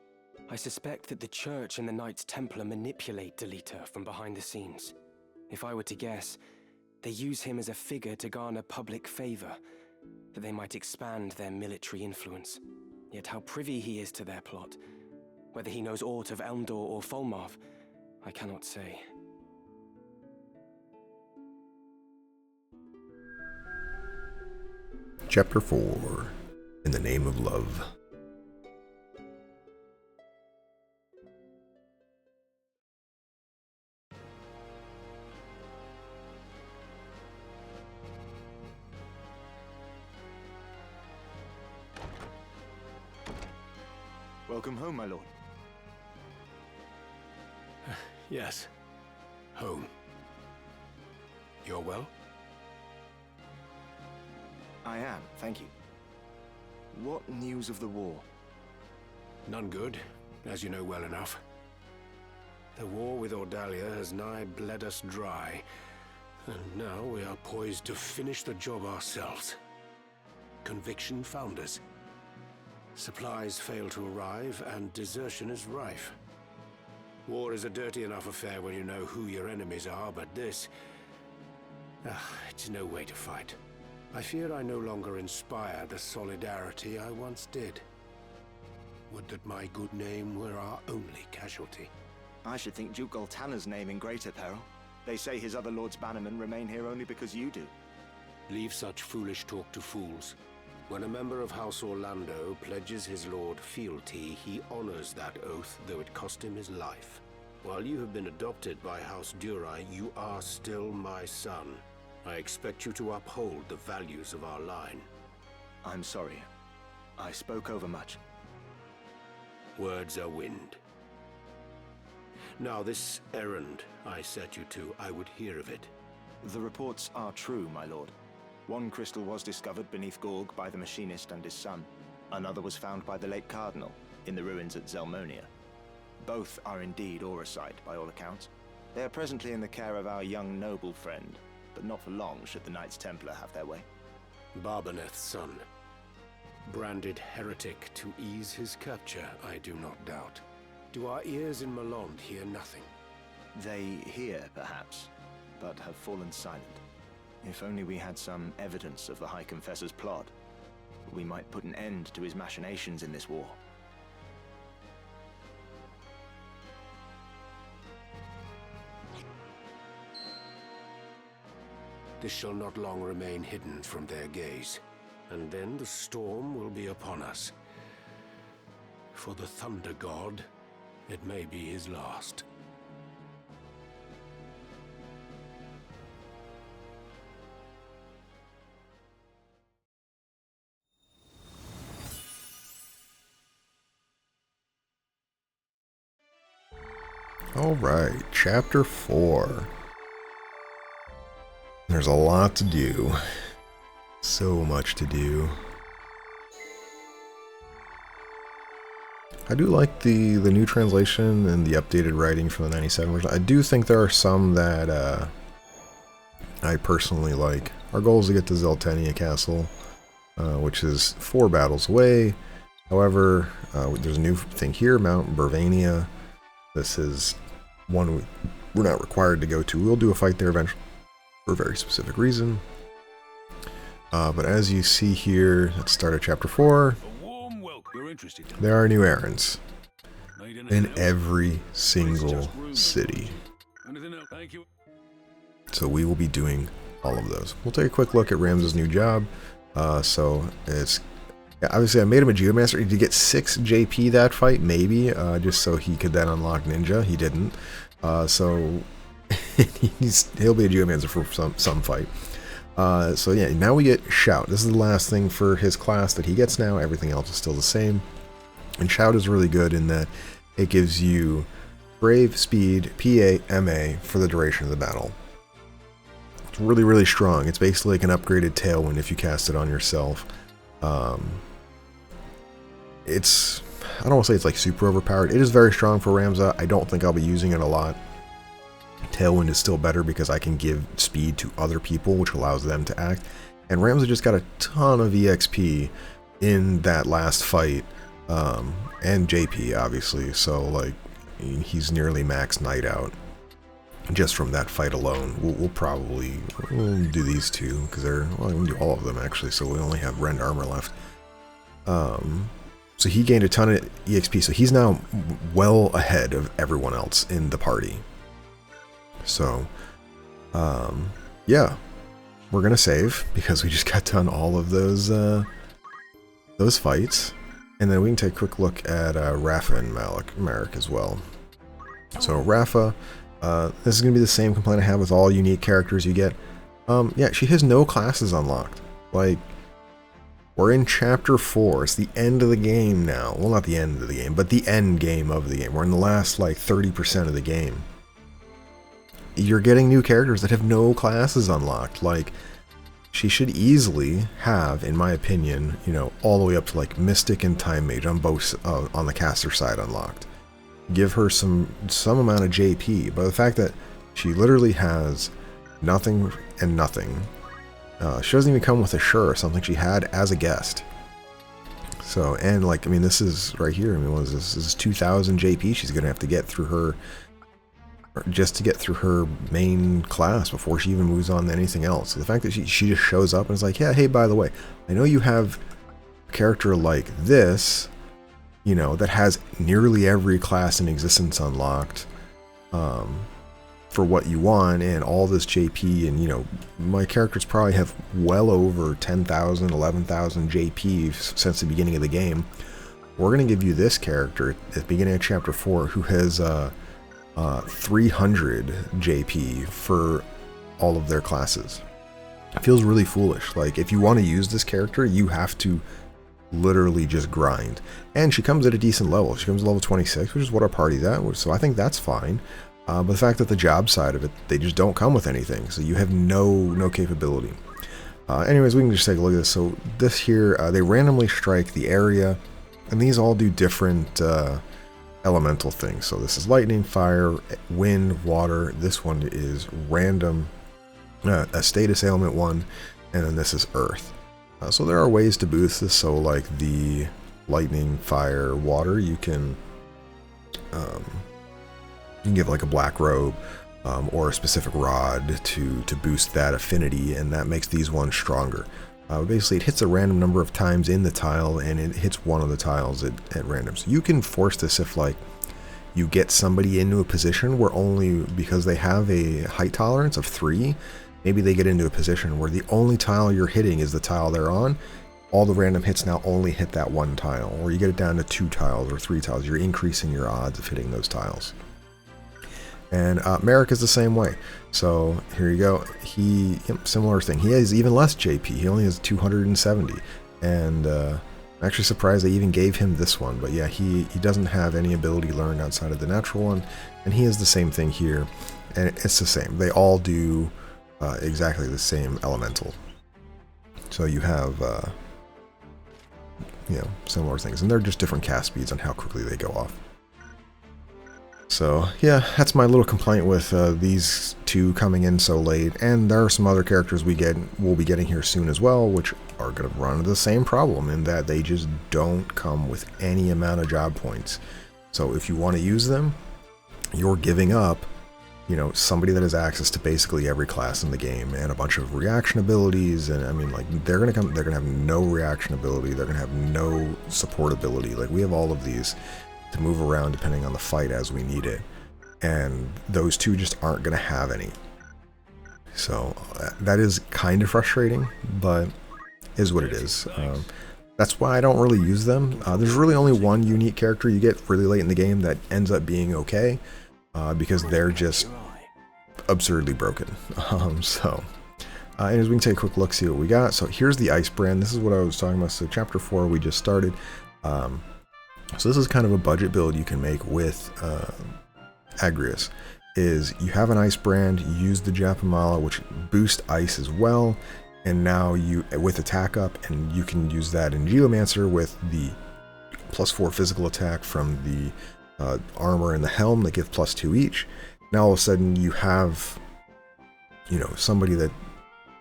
I suspect that the Church and the Knights Templar manipulate Delita from behind the scenes. If I were to guess, they use him as a figure to garner public favor, that they might expand their military influence. Yet how privy he is to their plot, whether he knows aught of Elmdor or Fulmarv, I cannot say. Chapter 4. In the Name of Love. Welcome home, my lord. Yes. Home. You're well? I am, thank you. What news of the war? None good, as you know well enough. The war with Ordalia has nigh bled us dry, and now we are poised to finish the job ourselves. Conviction found us. Supplies fail to arrive, and desertion is rife. War is a dirty enough affair when you know who your enemies are, but this... it's no way to fight. I fear I no longer inspire the solidarity I once did. Would that my good name were our only casualty. I should think Duke Goltana's name in greater peril. They say his other lords bannermen remain here only because you do. Leave such foolish talk to fools. When a member of House Orlando pledges his lord fealty, he honors that oath, though it cost him his life. While you have been adopted by House Durai, you are still my son. I expect you to uphold the values of our line. I'm sorry. I spoke overmuch. Words are wind. Now this errand I set you to, I would hear of it. The reports are true, my lord. One crystal was discovered beneath Gorg by the machinist and his son. Another was found by the late Cardinal, in the ruins at Zelmonia. Both are indeed Auracite, by all accounts. They are presently in the care of our young noble friend, but not for long should the Knights Templar have their way. Barbaneth's son. Branded heretic to ease his capture, I do not doubt. Do our ears in Malond hear nothing? They hear, perhaps, but have fallen silent. If only we had some evidence of the High Confessor's plot, we might put an end to his machinations in this war. This shall not long remain hidden from their gaze, and then the storm will be upon us. For the Thunder God, it may be his last. Alright, Chapter 4. There's a lot to do. So much to do. I do like the new translation and the updated writing from the 97 version. I do think there are some that I personally like. Our goal is to get to Zeltenia Castle, which is 4 battles away. However, there's a new thing here, Mount Burvania. This is one we're not required to go to. We'll do a fight there eventually for a very specific reason. But as you see here at the start of Chapter 4, there are new errands in every single city. So we will be doing all of those. We'll take a quick look at Ramza's new job. So it's... Obviously, I made him a Geomancer to get 6 JP that fight, maybe, just so he could then unlock Ninja. He didn't. So he'll be a Geomancer for some fight. So yeah, now we get Shout. This is the last thing for his class that he gets now. Everything else is still the same. And Shout is really good in that it gives you Brave, Speed, PA, MA for the duration of the battle. It's really, really strong. It's basically like an upgraded Tailwind if you cast it on yourself. It's... I don't want to say it's like super overpowered. It is very strong for Ramza. I don't think I'll be using it a lot. Tailwind is still better because I can give speed to other people, which allows them to act. And Ramza just got a ton of EXP in that last fight, and JP obviously. So like, he's nearly max Night Out just from that fight alone. We'll probably do these two because they're... Well, we can do all of them actually. So we only have Rend Armor left. So he gained a ton of EXP. So he's now well ahead of everyone else in the party. So, yeah, we're gonna save because we just got done all of those fights, and then we can take a quick look at Rafa and Marek as well. So Rafa, this is gonna be the same complaint I have with all unique characters you get. Yeah, she has no classes unlocked. Like, We're in Chapter 4. It's the end of the game now. Well, not the end of the game, but the end game of the game. We're in the last, like, 30% of the game. You're getting new characters that have no classes unlocked. Like, she should easily have, in my opinion, you know, all the way up to, like, Mystic and Time Mage on both, on the caster side unlocked. Give her some amount of JP, but the fact that she literally has nothing and nothing. She doesn't even come with a shirt or something she had as a guest. So, and like, I mean, this is right here. I mean, what is this? This is 2,000 JP she's going to have to get through her, just to get through her main class before she even moves on to anything else. So the fact that she just shows up and is like, yeah, hey, by the way, I know you have a character like this, you know, that has nearly every class in existence unlocked, for what you want and all this JP, and you know, my characters probably have well over 10,000, 11,000 JP since the beginning of the game. We're going to give you this character at the beginning of Chapter 4 who has 300 JP for all of their classes. It feels really foolish. Like, if you want to use this character, you have to literally just grind. And she comes at a decent level. She comes at level 26, which is what our party's at, so I think that's fine. But the fact that the job side of it, they just don't come with anything, so you have no capability. Anyways, we can just take a look at this. So this here, they randomly strike the area, and these all do different elemental things. So this is lightning, fire, wind, water. This one is random, a status ailment one, and then this is earth. So there are ways to boost this. So like the lightning, fire, water, you can give like a black robe or a specific rod to boost that affinity, and that makes these ones stronger. Basically, it hits a random number of times in the tile, and it hits one of the tiles at random. So you can force this if like you get somebody into a position where only because they have a height tolerance of 3, maybe they get into a position where the only tile you're hitting is the tile they're on. All the random hits now only hit that one tile, or you get it down to 2 tiles or 3 tiles. You're increasing your odds of hitting those tiles. And Merrick is the same way. So here you go. Similar thing. He has even less JP. He only has 270. And I'm actually surprised they even gave him this one. But yeah, he doesn't have any ability learned outside of the natural one. And he has the same thing here. And it's the same. They all do exactly the same elemental. So you have, similar things. And they're just different cast speeds on how quickly they go off. So yeah, that's my little complaint with these two coming in so late, and there are some other characters we'll be getting here soon as well, which are going to run into the same problem in that they just don't come with any amount of job points. So if you want to use them, you're giving up, you know, somebody that has access to basically every class in the game and a bunch of reaction abilities. And I mean, like, they're gonna have no reaction ability, they're gonna have no support ability. Like, we have all of these to move around depending on the fight as we need it, and those two just aren't going to have any. So that is kind of frustrating, but is what it is. That's why I don't really use them. There's really only one unique character you get really late in the game that ends up being okay, because they're just absurdly broken. Anyways, we can take a quick look, see what we got. So here's the Ice Brand. This is what I was talking about. So Chapter 4 we just started. So this is kind of a budget build you can make with Agrias. Is you have an Ice Brand, you use the Japamala, which boosts ice as well, and now you, with attack up, and you can use that in Geomancer with the +4 physical attack from the armor and the helm that give +2 each. Now all of a sudden you have, you know, somebody that,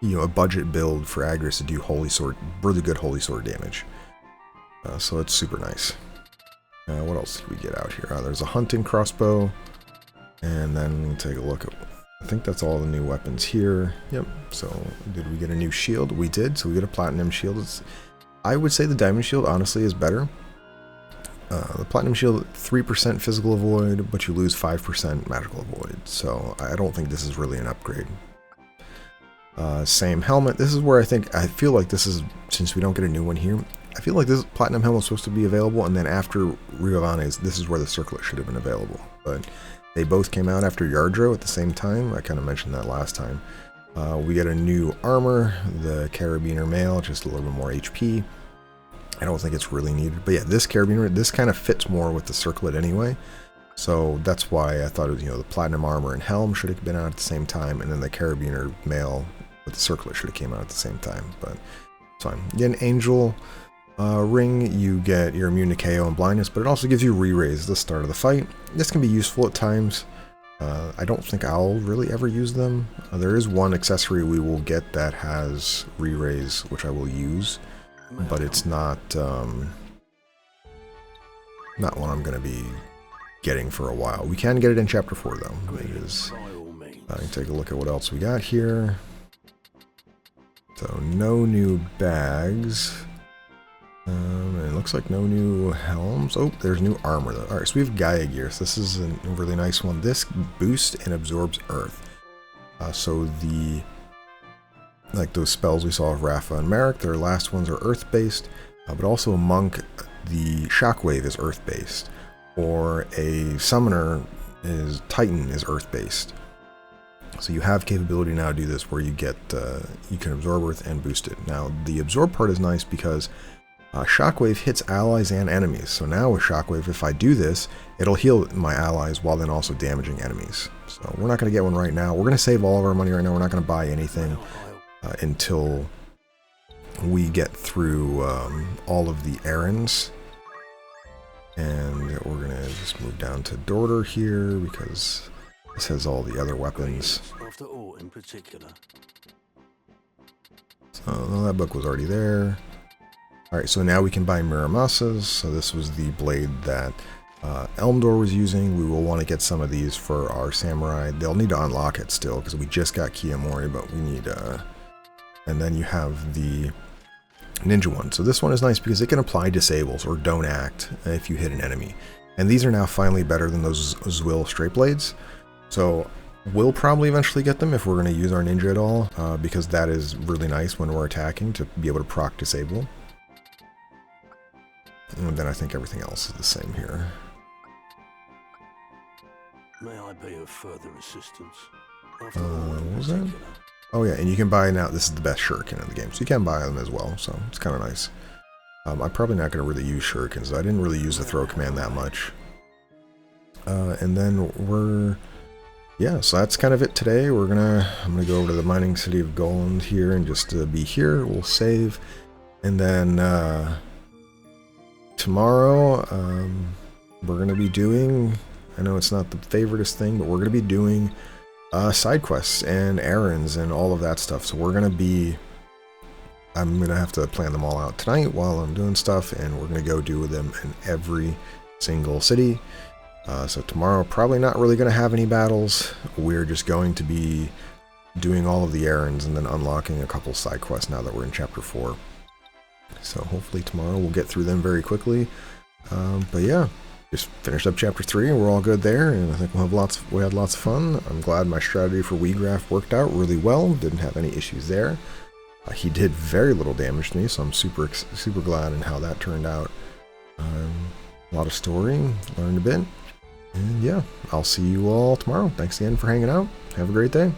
you know, a budget build for Agrias to do Holy Sword, really good Holy Sword damage. So it's super nice. What else did we get out here? There's a hunting crossbow, and then we'll take a look at, I think that's all the new weapons here. Yep. So did we get a new shield? We did. So we get a platinum shield. I would say the diamond shield honestly is better. The platinum shield, 3% physical avoid, but you lose 5% magical avoid. So I don't think this is really an upgrade. Same helmet. This is where I feel like this is, since we don't get a new one here, I feel like this platinum helmet is supposed to be available, and then after Riovanes, this is where the circlet should have been available. But they both came out after Yardro at the same time. I kind of mentioned that last time. We get a new armor, the Carabiner Mail, just a little bit more HP. I don't think it's really needed. But yeah, this carabiner, this kind of fits more with the circlet anyway. So that's why I thought it was, the platinum armor and helm should have been out at the same time, and then the carabiner mail with the circlet should have came out at the same time. But it's fine. You get an angel ring, you get your immune to KO and blindness, but it also gives you re-raise at the start of the fight. This can be useful at times. I don't think I'll really ever use them. There is one accessory we will get that has re-raise, which I will use, but it's not not one I'm going to be getting for a while. We can get it in Chapter 4, though. It is. I can take a look at what else we got here. So, no new bags. It looks like no new helms. Oh, there's new armor, though. Alright, so we have Gaia gear. So this is a really nice one. This boosts and absorbs earth. So like those spells we saw of Rafa and Merrick, their last ones are earth-based, but also a monk, the shockwave is earth-based. Or a summoner Titan is earth-based. So you have capability now to do this where you get you can absorb earth and boost it. Now the absorb part is nice because shockwave hits allies and enemies. So now with shockwave, if I do this, it'll heal my allies while then also damaging enemies. So we're not going to get one right now. We're going to save all of our money right now. We're not going to buy anything until we get through all of the errands. And we're going to just move down to Dorter here because this has all the other weapons. After all, in particular. So that book was already there. Alright, so now we can buy Miramasas. So this was the blade that Elmdor was using. We will want to get some of these for our samurai. They'll need to unlock it still because we just got Kiyomori, but we need... and then you have the ninja one. So this one is nice because it can apply disables or don't act if you hit an enemy. And these are now finally better than those Zwil straight blades. So we'll probably eventually get them if we're going to use our ninja at all, because that is really nice when we're attacking to be able to proc disable. And then I think everything else is the same here. May I be of further assistance? What was that? Oh yeah, and you can buy now, this is the best shuriken in the game, so you can buy them as well, so it's kind of nice. I'm probably not going to really use shurikens. I didn't really use the throw command that much. And then yeah, so that's kind of it today. I'm gonna go over to the mining city of Goland here and just be here. We'll save, and then tomorrow we're gonna be doing, I know it's not the favoriteest thing, but we're gonna be doing side quests and errands and all of that stuff. So I'm gonna have to plan them all out tonight while I'm doing stuff, and we're gonna go do them in every single city. So tomorrow, probably not really going to have any battles. We're just going to be doing all of the errands and then unlocking a couple side quests now that we're in Chapter 4. So hopefully tomorrow we'll get through them very quickly. But yeah, just finished up Chapter 3 and we're all good there. And I think we had lots of fun. I'm glad my strategy for Weegraf worked out really well. Didn't have any issues there. He did very little damage to me, so I'm super glad in how that turned out. A lot of story, learned a bit. And yeah, I'll see you all tomorrow. Thanks again for hanging out. Have a great day.